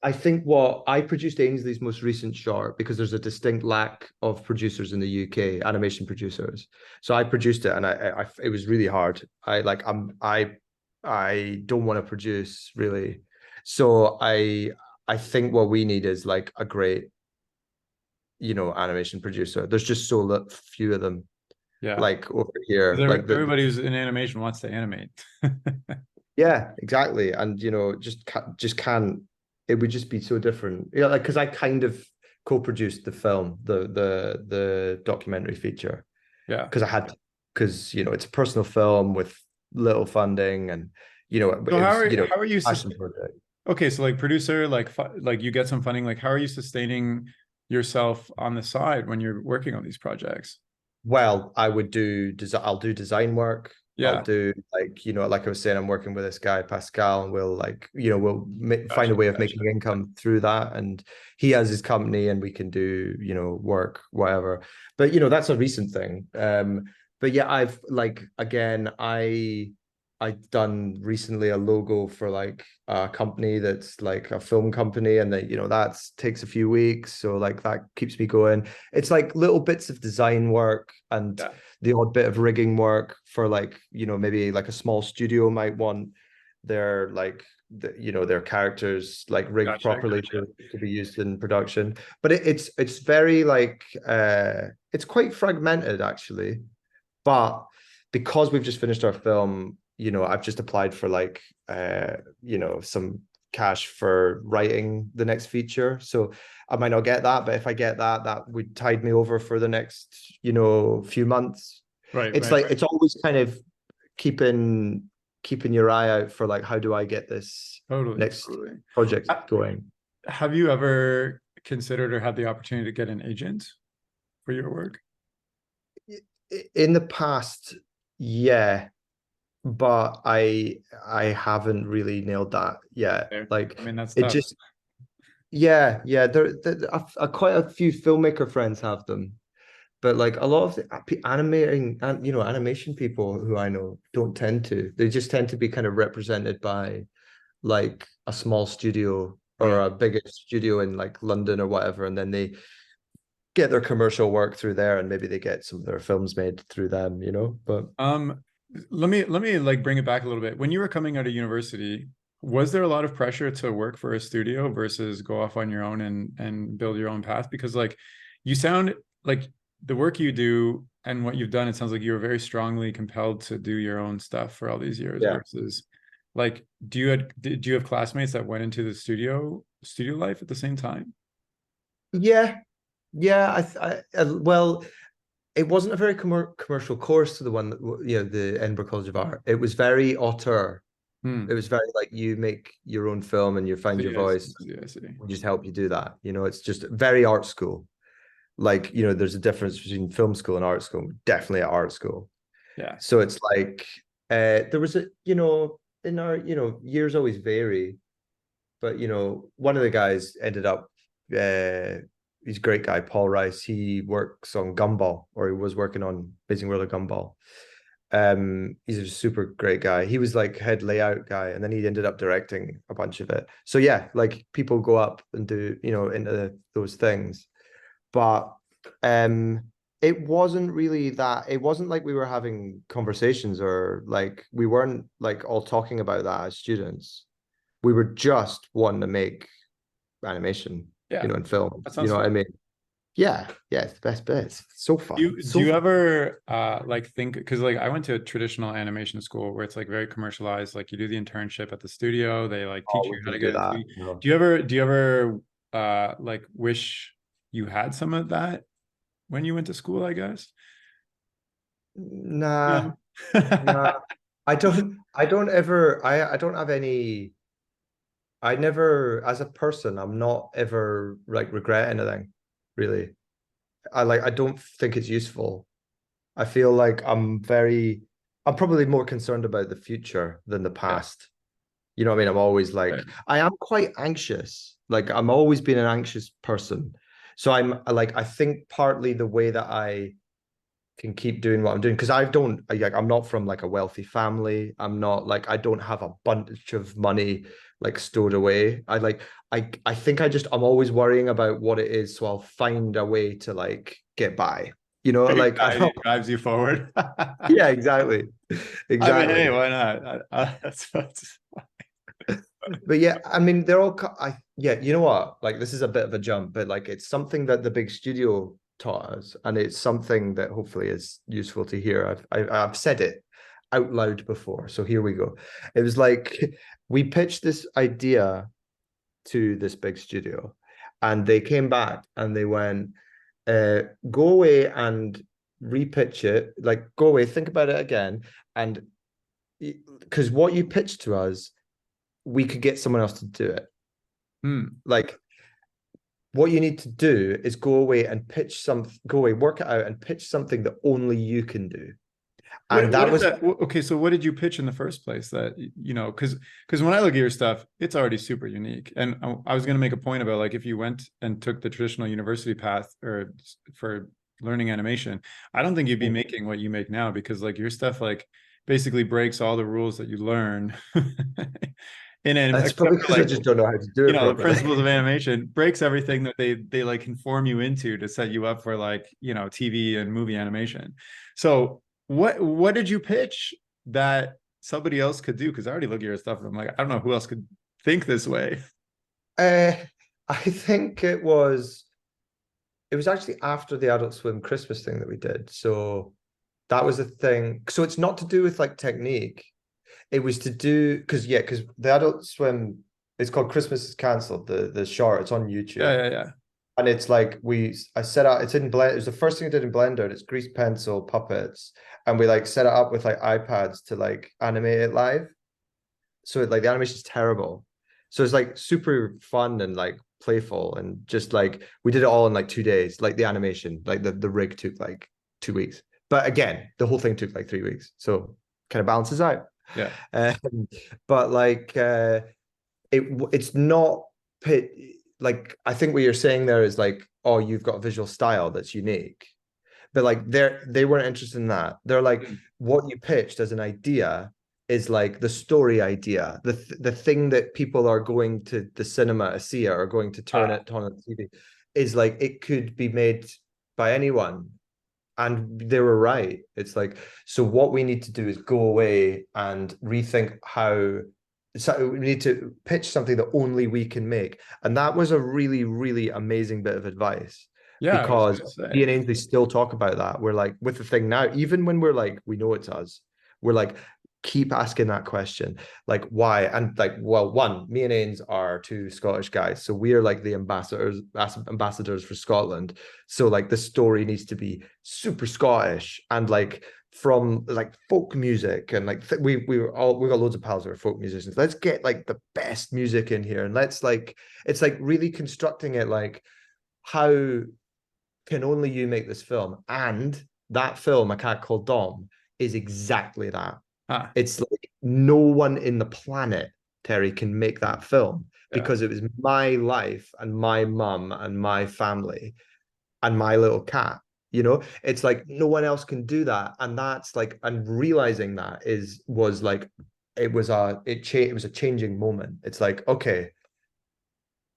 I think what I produced Ainsley's most recent short because there's a distinct lack of producers in the UK, animation producers. So I produced it, and it was really hard. I don't want to produce really. So I think what we need is like a great animation producer. There's just so few of them. yeah, Like over here, because like everybody who's in animation wants to animate. yeah, exactly. And just can't. It would just be so different. Yeah, like because I kind of co-produced the film, the documentary feature, Yeah. because I had because it's a personal film with little funding, and So it was how are you passion project. okay, so like producer, like like you get some funding, like how are you sustaining yourself on the side when you're working on these projects? Well, I would do design. I'll do design work. I'll Yeah, do like I was saying, I'm working with this guy Pascal, and we'll find gotcha, a way of gotcha. making income through that. And he has his company, and we can do work whatever. But that's a recent thing. But yeah, I've like again, I've done recently a logo for like a company that's like a film company, and that takes a few weeks. So like that keeps me going. It's like little bits of design work and Yeah, the odd bit of rigging work for like maybe like a small studio might want their like their characters like rigged gotcha, properly gotcha. to be used in production. But it's very like it's quite fragmented actually. But because we've just finished our film, I've just applied for like some cash for writing the next feature. So I might not get that, but if I get that, that would tide me over for the next, few months. Right, It's right, like right. it's always kind of keeping your eye out for like how do I get this Totally, next totally. project Ha- going. Have you ever considered or had the opportunity to get an agent for your work? In the past, yeah, but I haven't really nailed that yet. There. Like I mean, that's it tough. just yeah, quite a few filmmaker friends have them, but like a lot of the animating and animation people who I know don't tend to. They just tend to be kind of represented by like a small studio. or Right. a bigger studio in like London or whatever, and then they get their commercial work through there, and maybe they get some of their films made through them, you know. But Um, let me like bring it back a little bit. When you were coming out of university, was there a lot of pressure to work for a studio versus go off on your own and build your own path? Because like you sound like the work you do and what you've done, it sounds like you were very strongly compelled to do your own stuff for all these years yeah, versus like did you have classmates that went into the studio life at the same time? yeah, yeah. Well, it wasn't a very commercial course to the one that the Edinburgh College of Art. It was very auteur. It Hmm. was very like you make your own film and you find your See, I see, voice. I see, I see. We just help you do that. You know, it's just very art school. Like, there's a difference between film school and art school, definitely at art school. Yeah. So it's like there was in our, years always vary, but one of the guys ended up he's a great guy, Paul Rice. He works on Gumball, or he was working on Amazing World of Gumball. He's a super great guy. He was like head layout guy, and then he ended up directing a bunch of it. So yeah, like people go up and do, into those things. But um it wasn't really that, it wasn't like we were having conversations, or like we weren't like all talking about that as students. We were just wanting to make animation, Yeah. and film. That You sounds know what I fun. mean? Yeah, yeah, it's the best bit. It's so fun. Do So you fun. ever like think because like I went to a traditional animation school where it's like very commercialized, like you do the internship at the studio, they like Oh, teach we you how to didn't get do into that. No. do you ever like wish you had some of that when you went to school, I guess? Nah, No. nah. I don't have any. I never, as a person, I'm not ever like regret anything, really. I don't think it's useful. I feel like I'm probably more concerned about the future than the Yeah, past. You know what I mean? I'm always right. like, I am quite anxious. Like I'm always been an anxious person. So I'm like, I think partly the way that I can keep doing what I'm doing, because I'm not from like a wealthy family. I'm not like, I don't have a bunch of money like stored away. I think I'm always worrying about what it is, so I'll find a way to like get by. Like I Anxiety don't. drives you forward. Yeah, exactly, I mean, exactly. hey, why not? That's But yeah, I mean, they're all. Yeah, you know what? Like, this is a bit of a jump, but like, it's something that the big studio taught us, and it's something that hopefully is useful to hear. I've said it out loud before, so here we go. It was like we pitched this idea to this big studio, and they came back and they went, "Go away and repitch it. Like, go away, think about it again, and because what you pitched to us, we could get someone else to do it." Hmm. Like, what you need to do is go away, work it out and pitch something that only you can do. And What that is was that? Okay, so what did you pitch in the first place? That because when I look at your stuff, it's already super unique. And I was going to make a point about like if you went and took the traditional university path or for learning animation, I don't think you'd be making what you make now because like your stuff like basically breaks all the rules that you learn in anim it's except probably for because I like just don't know how to do it the properly. principles of animation breaks everything that they like conform you into to set you up for like TV and movie animation. So what did you pitch that somebody else could do? Because I already look at your stuff and I'm like, I don't know who else could think this way. uh, I think it was actually after the Adult Swim Christmas thing that we did. So that was a thing. So it's not to do with like technique. It was to do because the Adult Swim, it's called Christmas is Cancelled, the short, it's on Yeah, YouTube. yeah, yeah. And it's like I set out, it's in Blender. It was the first thing I did in Blender, and it's grease pencil puppets. And we like set it up with like iPads to like animate it live. So like the animation is terrible. So it's like super fun and like playful, and just like we did it all in like 2 days. Like the animation, like the rig took like 2 weeks. But again, the whole thing took like 3 weeks. So kind of balances out. Yeah. Um, but like it's not pit like, I think what you're saying there is like, oh, you've got a visual style that's unique, but like they weren't interested in that. They're like, what you pitched as an idea is like the story idea, the thing that people are going to the cinema to see, or going to turn it on the TV, is like it could be made by anyone. And they were right. It's like, so what we need to do is go away and rethink how. So we need to pitch something that only we can make. And that was a really, really amazing bit of advice, Yeah, I was because gonna me say. and Ainsley still talk about that. We're like, with the thing now, even when we're like, we know it's us, we're like, keep asking that question, like why? And like, well, one, me and Ains are two Scottish guys, so we are like the ambassadors for Scotland. So like the story needs to be super Scottish, and like from like folk music, and like we got loads of pals who are folk musicians. Let's get like the best music in here, and let's like, it's like really constructing it like, how can only you make this film? And that film, A Cat Called Dom, is exactly that. Ah, It's like no one in the planet, Terry, can make that film, yeah, because it was my life and my mum and my family and my little cat. It's like no one else can do that. And that's like, and realizing that was like, it was a changing moment. It's like, okay,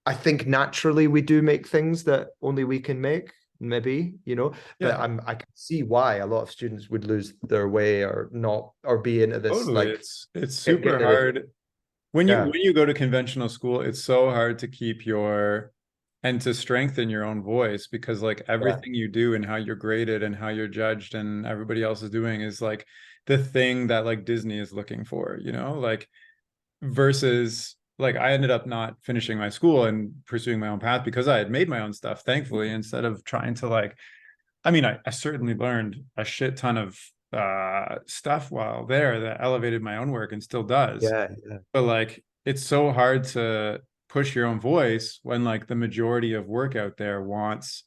I think naturally we do make things that only we can make, maybe, but yeah. I can see why a lot of students would lose their way, or not, or be into this Totally. like, It's get super into this. hard when you Yeah, when you go to conventional school, it's so hard to keep your and to strengthen your own voice, because like yeah, everything you do and how you're graded and how you're judged and everybody else is doing is like the thing that like Disney is looking for, like versus like I ended up not finishing my school and pursuing my own path because I had made my own stuff, thankfully, instead of trying to like I mean, I certainly learned a shit ton of stuff while there that elevated my own work and still does. yeah, yeah, But like, it's so hard to push your own voice when like the majority of work out there wants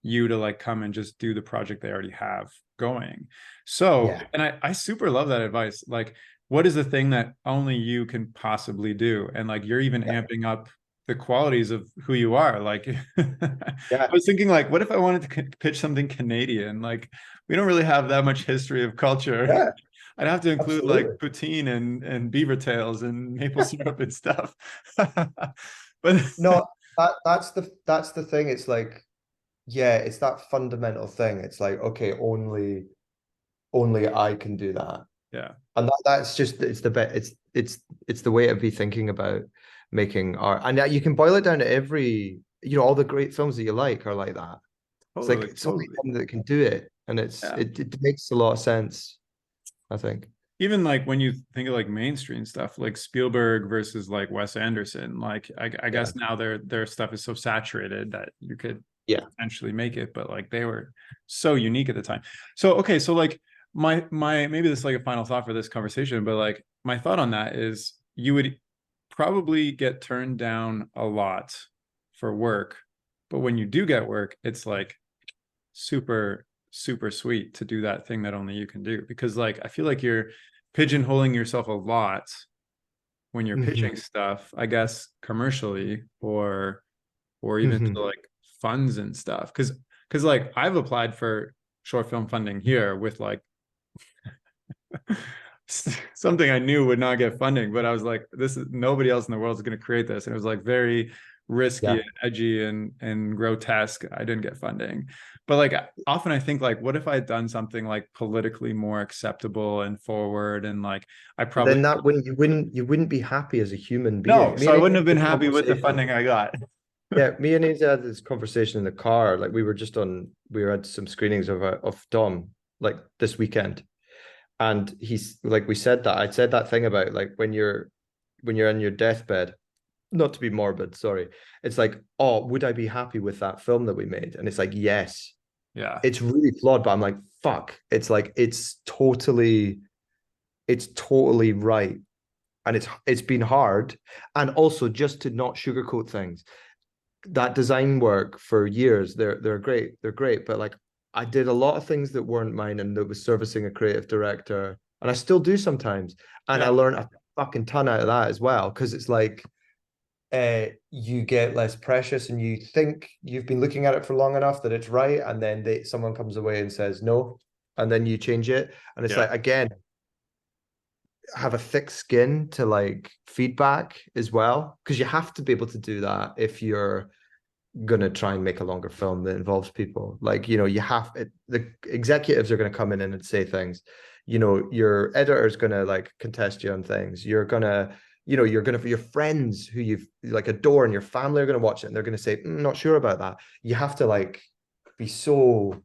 you to like come and just do the project they already have going. So, yeah, and I super love that advice. Like, what is the thing that only you can possibly do? And like, you're even yeah, amping up the qualities of who you are. Like, I yeah, was thinking, like, what if I wanted to pitch something Canadian? Like, we don't really have that much history of culture. yeah, I'd have to include like absolutely. poutine and beaver tails and maple syrup and stuff. But No, that's the thing. It's like, yeah, it's that fundamental thing. It's like, okay, only I can do that. yeah, And that's just, it's the bit, it's the way to be thinking about making art. And you can boil it down to all the great films that you like are like that. It's like, totally, it's only totally. them that can do it. And Yeah. it makes a lot of sense, I think. Even like when you think of like mainstream stuff like Spielberg versus like Wes Anderson, like I Yeah. guess now their stuff is so saturated that you could Yeah. potentially make it, but like they were so unique at the time. So okay, so like my maybe this is like a final thought for this conversation, but like my thought on that is you would probably get turned down a lot for work, but when you do get work, it's like super super sweet to do that thing that only you can do, because like I feel like you're pigeonholing yourself a lot when you're Hmm. pitching stuff, I guess commercially or even Hmm. to like funds and stuff, because like I've applied for short film funding here with like something I knew would not get funding, but I was like, this is nobody else in the world is going to create this. And it was like very risky Yeah. and edgy and grotesque. I didn't get funding. But like often I think like, what if I had done something like politically more acceptable and forward and like I But probably then that wouldn't, you wouldn't be happy as a human no, being. Me so I and Aiden wouldn't had have been this happy with the conversation. funding I got. Yeah, me and Aiden had this conversation in the car. Like, we were at some screenings of Dom like this weekend. And he's like, we said that, I'd said that thing about like, when you're in your deathbed, not to be morbid, sorry. It's like, oh, would I be happy with that film that we made? And it's like, yes. Yeah. It's really flawed, but I'm like, fuck. It's like, it's totally right. And it's been hard. And also, just to not sugarcoat things, that design work for years, they're great. They're great. But like, I did a lot of things that weren't mine, and that was servicing a creative director. And I still do sometimes. And I Yeah. learned a fucking ton out of that as well. Cause it's like, you get less precious, and you think you've been looking at it for long enough that it's right, and then someone comes away and says no, and then you change it, and it's Yeah. like, again, have a thick skin to like feedback as well, because you have to be able to do that if you're gonna try and make a longer film that involves people. Like, you have the executives are gonna come in and say things. Your editor's gonna like contest you on things. You're gonna for your friends who you've like adore and your family are gonna watch it and they're gonna say, not sure about that. You have to like be so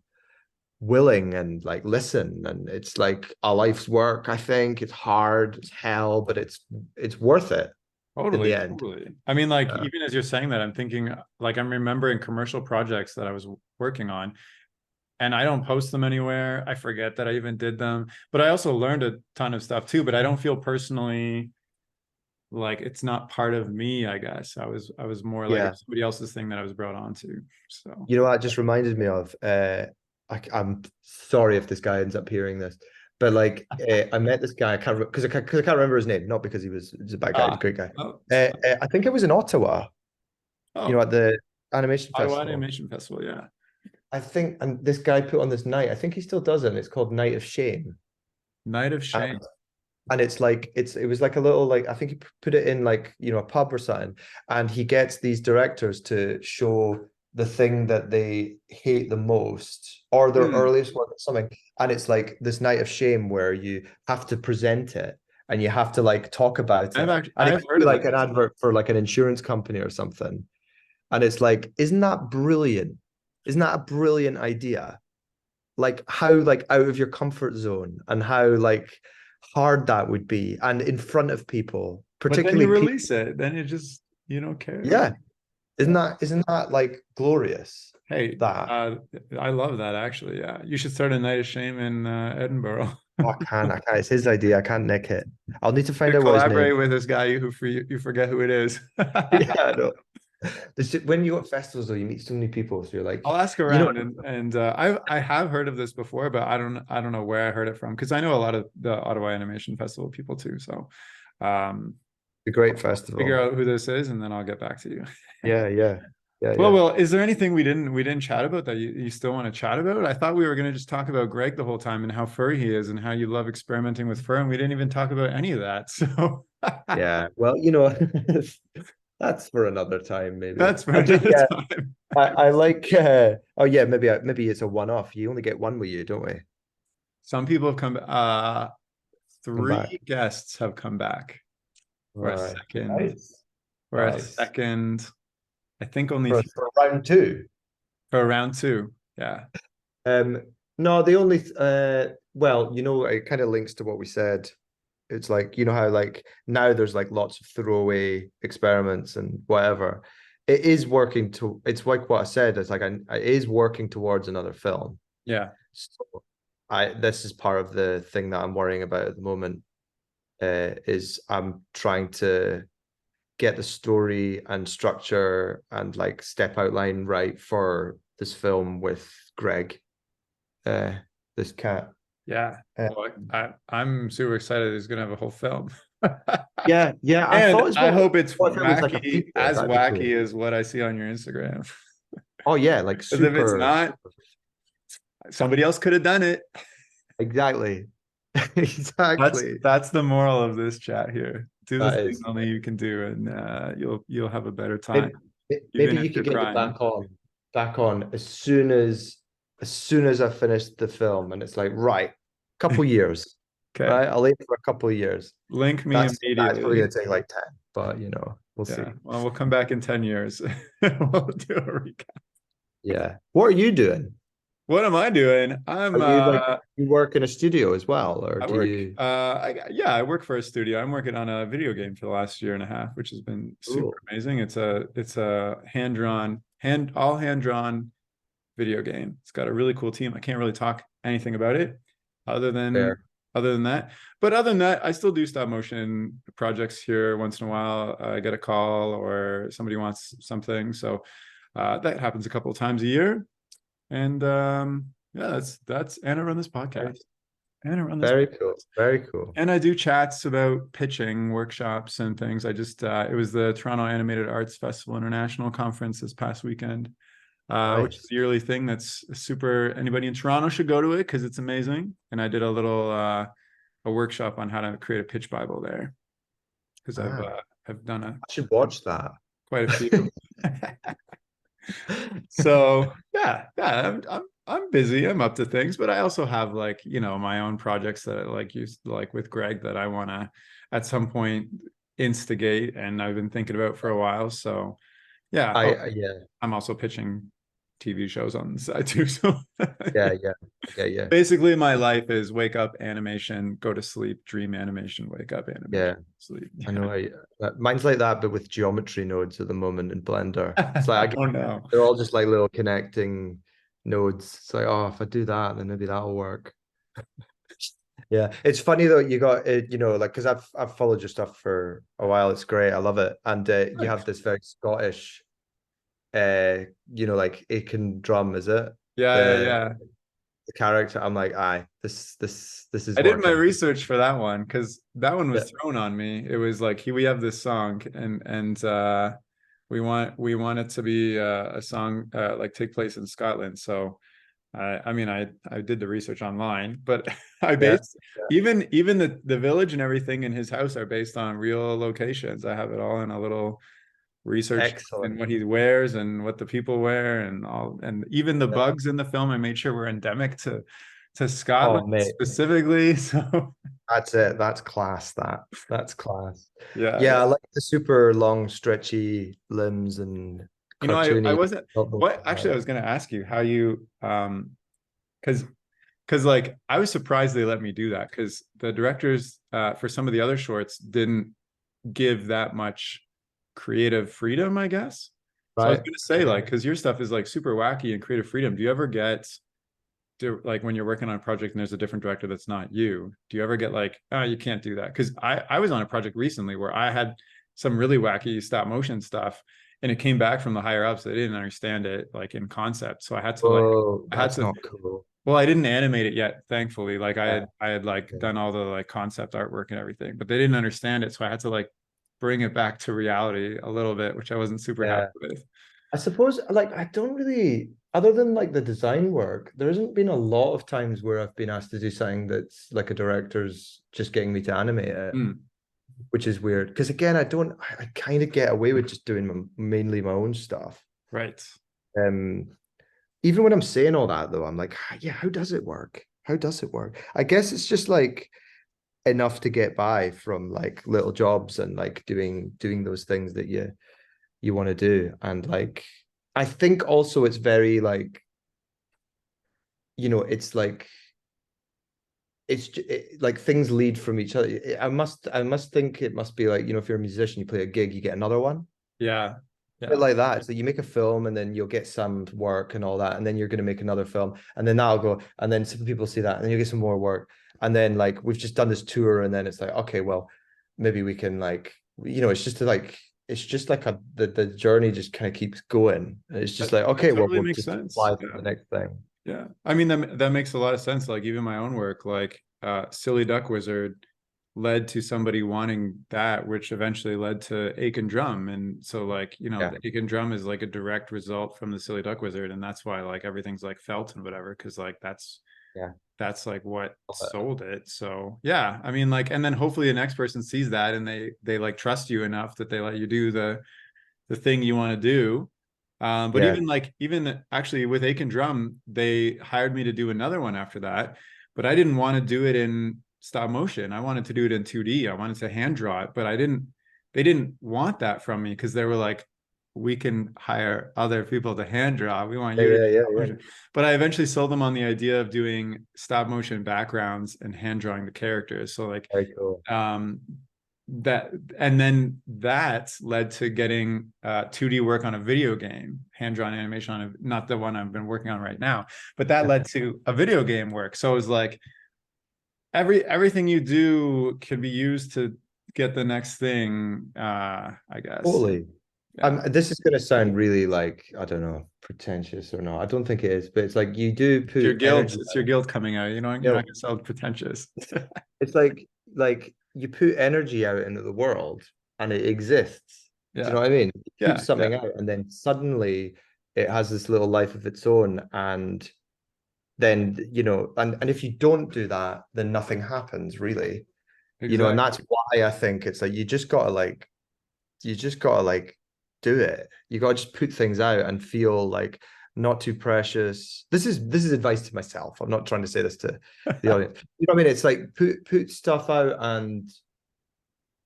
willing and like listen, and it's like a life's work. I think it's hard, it's hell, but it's worth it in the Totally, end. totally. I mean, like, uh, even as you're saying that, I'm thinking, like, I'm remembering commercial projects that I was working on, and I don't post them anywhere. I forget that I even did them, but I also learned a ton of stuff too. But I don't feel personally like it's not part of me, I guess. I was more like it yeah, was somebody else's thing that I was brought on to. So what it just reminded me of, I'm sorry if this guy ends up hearing this, but like I met this guy. I can't because I can't remember his name, not because he's a bad guy, he's a ah great guy. oh, I think it was in Ottawa, oh, at the animation Ottawa festival. Animation Festival, yeah. I think, and this guy put on this night. I think he still does it. And it's called Night of Shame. Night of And, Shame. and it's like it was like a little, like, I think he put it in like a pub or something, and he gets these directors to show the thing that they hate the most or their Hmm. earliest work or something, and it's like this Night of Shame where you have to present it and you have to like talk about I've it, actually and it I've could heard be of like an this. advert for like an insurance company or something. And it's like, isn't that brilliant? Isn't that a brilliant idea? Like how like out of your comfort zone, and how like hard that would be, and in front of people, But then you particularly people. release it, then you don't care. Yeah, isn't Yeah. that like glorious? Hey, That I love that actually. Yeah, you should start a night of shame in Edinburgh. I can't. It's his idea. I can't nick it. I'll need to You find out what his name. collaborate with this guy you forget who it is. Yeah, I know. When you go to festivals though, you meet so many people, so you're like, I'll ask you know, around, and I have heard of this before, but I don't know where I heard it from because I know a lot of the Ottawa Animation Festival people too. So, a great I'll figure festival. out who this is, and then I'll get back to you. Yeah, yeah, yeah, Well, yeah. is there anything we didn't chat about that you still want to chat about? I thought we were going to just talk about Greg the whole time and how furry he is and how you love experimenting with fur, and we didn't even talk about any of that. So Yeah. Well, that's for another time, maybe. that's for I do. another Yeah. time. I like. Oh yeah, maybe it's a one-off. You only get one with you, don't we? Some people have come. Come back. Three guests have come back for a Right. second. Nice. For a Nice. second. I think only For round two. for round two. Yeah. Um. No, the only. Well, it kind of links to what we said. It's like, how like now there's like lots of throwaway experiments and whatever. It is working to. It's like what I said. It's like it is working towards another film. Yeah. So this is part of the thing that I'm worrying about at the moment. Is I'm trying to get the story and structure and like step outline right for this film with Greg, uh, this cat. Yeah. Uh, Well, I'm super excited he's gonna have a whole film. yeah, yeah. I And thought as I well. hope it's What if it was like a wacky, feature? as That'd be cool. wacky as what I see on your Instagram. Oh yeah, like Because if it's super, not, super. somebody else could have done it. Exactly, That's exactly. that's the moral of this chat here. Do the That thing is. only you can do, and you'll have a better time, Maybe, even maybe if you you're could get me crying. back on as soon as I finish the film, and it's like, right, couple years, Okay. right? I'll aim for a couple of years. Link me That's probably immediately. gonna take like 10, but we'll Yeah. see. Well, we'll come back in 10 years. We'll do a recap. Yeah. What are you doing? What am I doing? Are you like, you work in a studio as well, or I do work you? I work for a studio. I'm working on a video game for the last year and a half, which has been super Cool. amazing. It's a all hand drawn video game. It's got a really cool team. I can't really talk anything about it other than Fair. other than that. But other than that, I still do stop motion projects here once in a while. I get a call or somebody wants something. So that happens a couple of times a year. And yeah, that's Anna run this podcast. Nice. Anna run this Very cool. Very cool. and I do chats about pitching workshops and things. I just it was the Toronto Animated Arts Festival International Conference this past weekend, which is Nice. a yearly thing that's super. Anybody in Toronto should go to it because it's amazing. And I did a little a workshop on how to create a pitch Bible there because Ah, I've done I should watch that. quite a few. So I'm busy. I'm up to things, but I also have like, my own projects that I like with Greg that I want to at some point instigate, and I've been thinking about for a while. So yeah. Oh, Yeah, I'm also pitching TV shows on the side too. So yeah, yeah. Okay, yeah, basically my life is wake up, animation, go to sleep, dream animation, wake up, yeah. animation, sleep. I Yeah. know. Mine's like that, but with geometry nodes at the moment in Blender. It's like Oh no. they're all just like little connecting nodes. It's like, oh, if I do that, then maybe that'll work. Yeah, it's funny though. You got it, like because I've followed your stuff for a while. It's great. I love it, and you have Thanks. this very Scottish, like Aiken drum. Is it Yeah, yeah, the yeah. the character? I'm like, aye, this is I did my working. research for that one because that one Yeah, was thrown on me. It was like we have this song and we want it to be a song like take place in Scotland. So I mean I did the research online, but I yeah, based even the village and everything in his house are based on real locations. I have it all in a little research and excellent. what he wears and what the people wear and all, and even the Yeah. bugs in the film I made sure were endemic to Scotland Oh, mate. specifically. So That's it. That's class. That's class. yeah, Yeah, yeah. I like the super long, stretchy limbs and I cartoony. wasn't what actually I was going to ask you how you because like I was surprised they let me do that because the directors for some of the other shorts didn't give that much creative freedom, I guess. So I was Right. going to say like because your stuff is like super wacky and creative freedom. Do you ever get like when you're working on a project and there's a different director that's not you, do you ever get like, oh, you can't do that? Because I was on a project recently where I had some really wacky stop motion stuff and it came back from the higher ups. They didn't understand it like in concept. So Oh, I had that's to not cool. well, I didn't animate it yet, thankfully. Like Yeah. I had like Yeah. done all the like concept artwork and everything, but they didn't understand it. So I had to like bring it back to reality a little bit, which I wasn't super happy Yeah. with. I suppose like I don't really, other than like the design work, there hasn't been a lot of times where I've been asked to do something that's like a director's just getting me to animate it, Mm, which is weird. Because again, I kind of get away with just doing mainly my own stuff. right. Um, Even when I'm saying all that though, I'm like, yeah, how does it work? How does it work? I guess it's just like enough to get by from like little jobs and like doing those things that you want to do. And like I think also it's very like, it's like like things lead from each other. I must think it must be like, if you're a musician, you play a gig, you get another one. Yeah. Bit Yeah. like that. So you make a film and then you'll get some work and all that, and then you're going to make another film, and then that'll go, and then some people see that, and then you get some more work, and then like we've just done this tour, and then it's like, okay, well, maybe we can like, it's just like the journey just kind of keeps going. It's just like, That okay, well, totally we'll makes just sense. apply for Yeah. the next thing. Yeah. I mean, that makes a lot of sense. Like even my own work, like Silly Duck Wizard led to somebody wanting that, which eventually led to Aiken Drum. And so like, Yeah, the Aiken Drum is like a direct result from the Silly Duck Wizard. And that's why like everything's like felt and whatever, because like yeah, that's like what sold it. So yeah, I mean like, and then hopefully the next person sees that and they like trust you enough that they let you do the thing you want to do. But yeah. even actually with Aiken Drum, they hired me to do another one after that, but I didn't want to do it in stop motion. I wanted to do it in 2D. I wanted to hand draw it, but they didn't want that from me because they were like, we can hire other people to hand draw. We want Yeah, you to do yeah, yeah, stop yeah. motion. But I eventually sold them on the idea of doing stop motion backgrounds and hand drawing the characters. So like Very cool. um that and then that led to getting 2D work on a video game, hand-drawn animation on not the one I've been working on right now, but that Yeah, led to a video game work. So it was like everything you do can be used to get the next thing, I guess. totally. Yeah. This is going to sound really like, I don't know, pretentious or not. I don't think it is, but it's like you do put energy. It's your guilt coming out. You're not gonna sound pretentious. It's like you put energy out into the world and it exists. Do you know Yeah. what I mean? You put Yeah. Yeah. something out and then suddenly it has this little life of its own, and then, and if you don't do that, then nothing happens really, Exactly. and that's why I think it's like, you just gotta do it. You gotta just put things out and feel like not too precious. This is advice to myself. I'm not trying to say this to the audience. You know what I mean? It's like, put stuff out and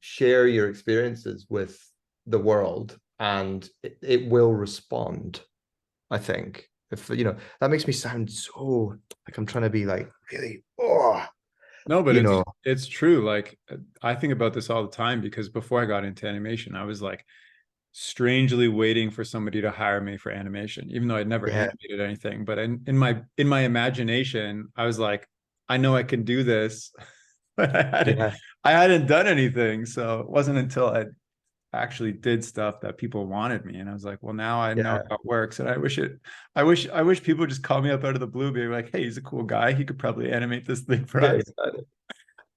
share your experiences with the world, and it will respond, I think. If that makes me sound so like I'm trying to be like really, No, but it's true. Like, I think about this all the time, because before I got into animation, I was like strangely waiting for somebody to hire me for animation, even though I'd never animated anything. But in my imagination, I was like, I know I can do this, but I hadn't done anything. So it wasn't until I actually did stuff that people wanted me, and I was like, well, now I know how it works. And I wish people just call me up out of the blue, being like, hey, he's a cool guy, he could probably animate this thing for us. Exactly.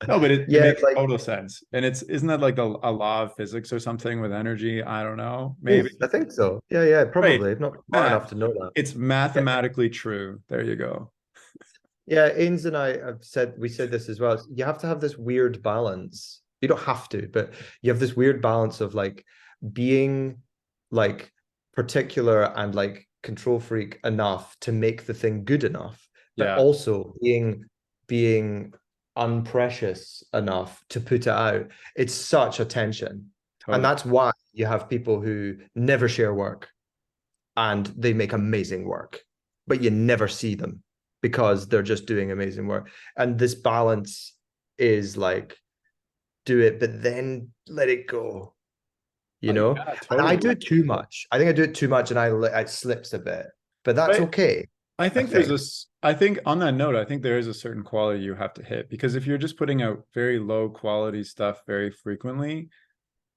No, but it makes total sense. And isn't that like a law of physics or something with energy? I don't know, maybe. I think so. Yeah, probably. Right. Not smart enough to know that. It's mathematically true. There you go. Yeah, Ains and I we said this as well. You have to have this weird balance. You don't have to, but you have this weird balance of like being like particular and like control freak enough to make the thing good enough, but also being unprecious enough to put it out. It's such a tension. Totally. And that's why you have people who never share work and they make amazing work, but you never see them because they're just doing amazing work. And this balance is like, do it, but then let it go, Yeah, totally. And I do it too much. I think I do it too much, and it slips a bit, but that's okay. I think on that note, I think there is a certain quality you have to hit, because if you're just putting out very low quality stuff very frequently,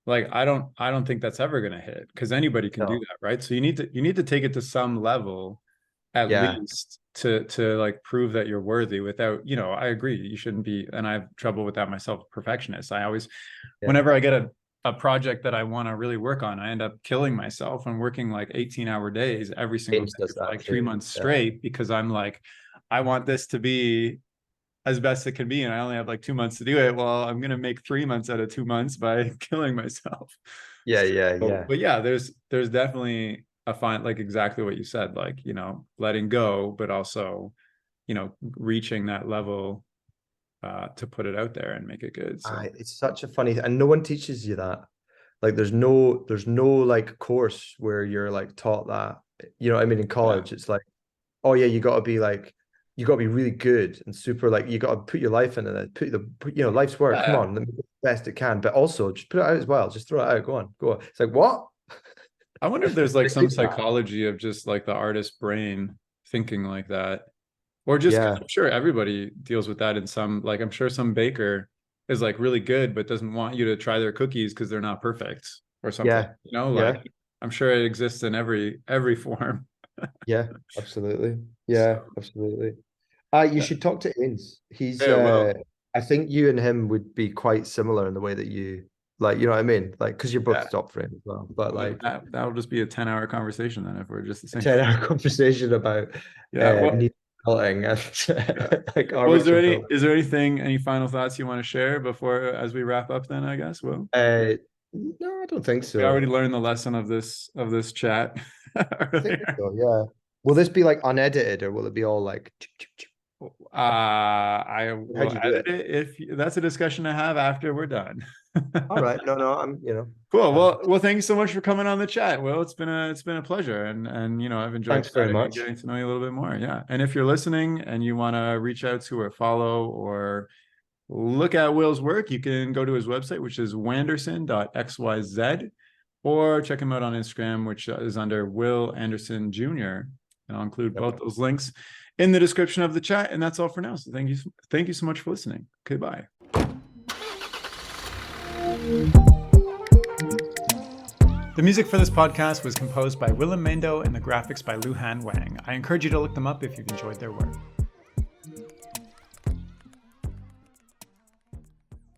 like I don't think that's ever going to hit, because anybody can do that, right? So you need to take it to some level at least to like prove that you're worthy without, I agree, you shouldn't be, and I have trouble with that myself, perfectionist. I always, whenever I get a project that I want to really work on, I end up killing myself and working like 18-hour days every single day for like 3 months straight, because I'm like, I want this to be as best it can be, and I only have like 2 months to do it. Well, I'm gonna make 3 months out of 2 months by killing myself. But yeah, there's definitely a fine, like exactly what you said, like, letting go, but also, reaching that level to put it out there and make it good. So. It's such a funny thing, and no one teaches you that. Like there's no like course where you're like taught that. You know what I mean? In college, it's like, oh yeah, you got to be really good and super, like you got to put your life into it, put life's work. Come on, let me do the best it can, but also just put it out as well. Just throw it out. Go on. It's like, what? I wonder if there's like some psychology of just like the artist brain thinking like that, or just, I'm sure everybody deals with that in some, like I'm sure some baker is like really good but doesn't want you to try their cookies because they're not perfect or something. I'm sure it exists in every form. Absolutely. Absolutely. You should talk to Ains. He's I think you and him would be quite similar in the way that you, like, you know what I mean? Like, because you're both top frame as well. But like that'll just be a 10-hour conversation then, if we're just the same. 10-hour conversation about building and like. Well, is there anything, any final thoughts you want to share before, as we wrap up then, I guess? Well, no, I don't think so. We already learned the lesson of this chat. I think so, yeah. Will this be like unedited, or will it be all like? I will edit it if that's a discussion to have after we're done. All right. No, I'm, cool. Well, thank you so much for coming on the chat. Well, it's been a pleasure, and I've enjoyed. Thanks very much. Getting to know you a little bit more. Yeah. And if you're listening and you want to reach out to or follow or look at Will's work, you can go to his website, which is wanderson.xyz, or check him out on Instagram, which is under Will Anderson Jr. And I'll include both those links in the description of the chat. And that's all for now. So thank you so much for listening. Okay, bye. The music for this podcast was composed by Willem Mendo and the graphics by Luhan Wang. I encourage you to look them up if you've enjoyed their work.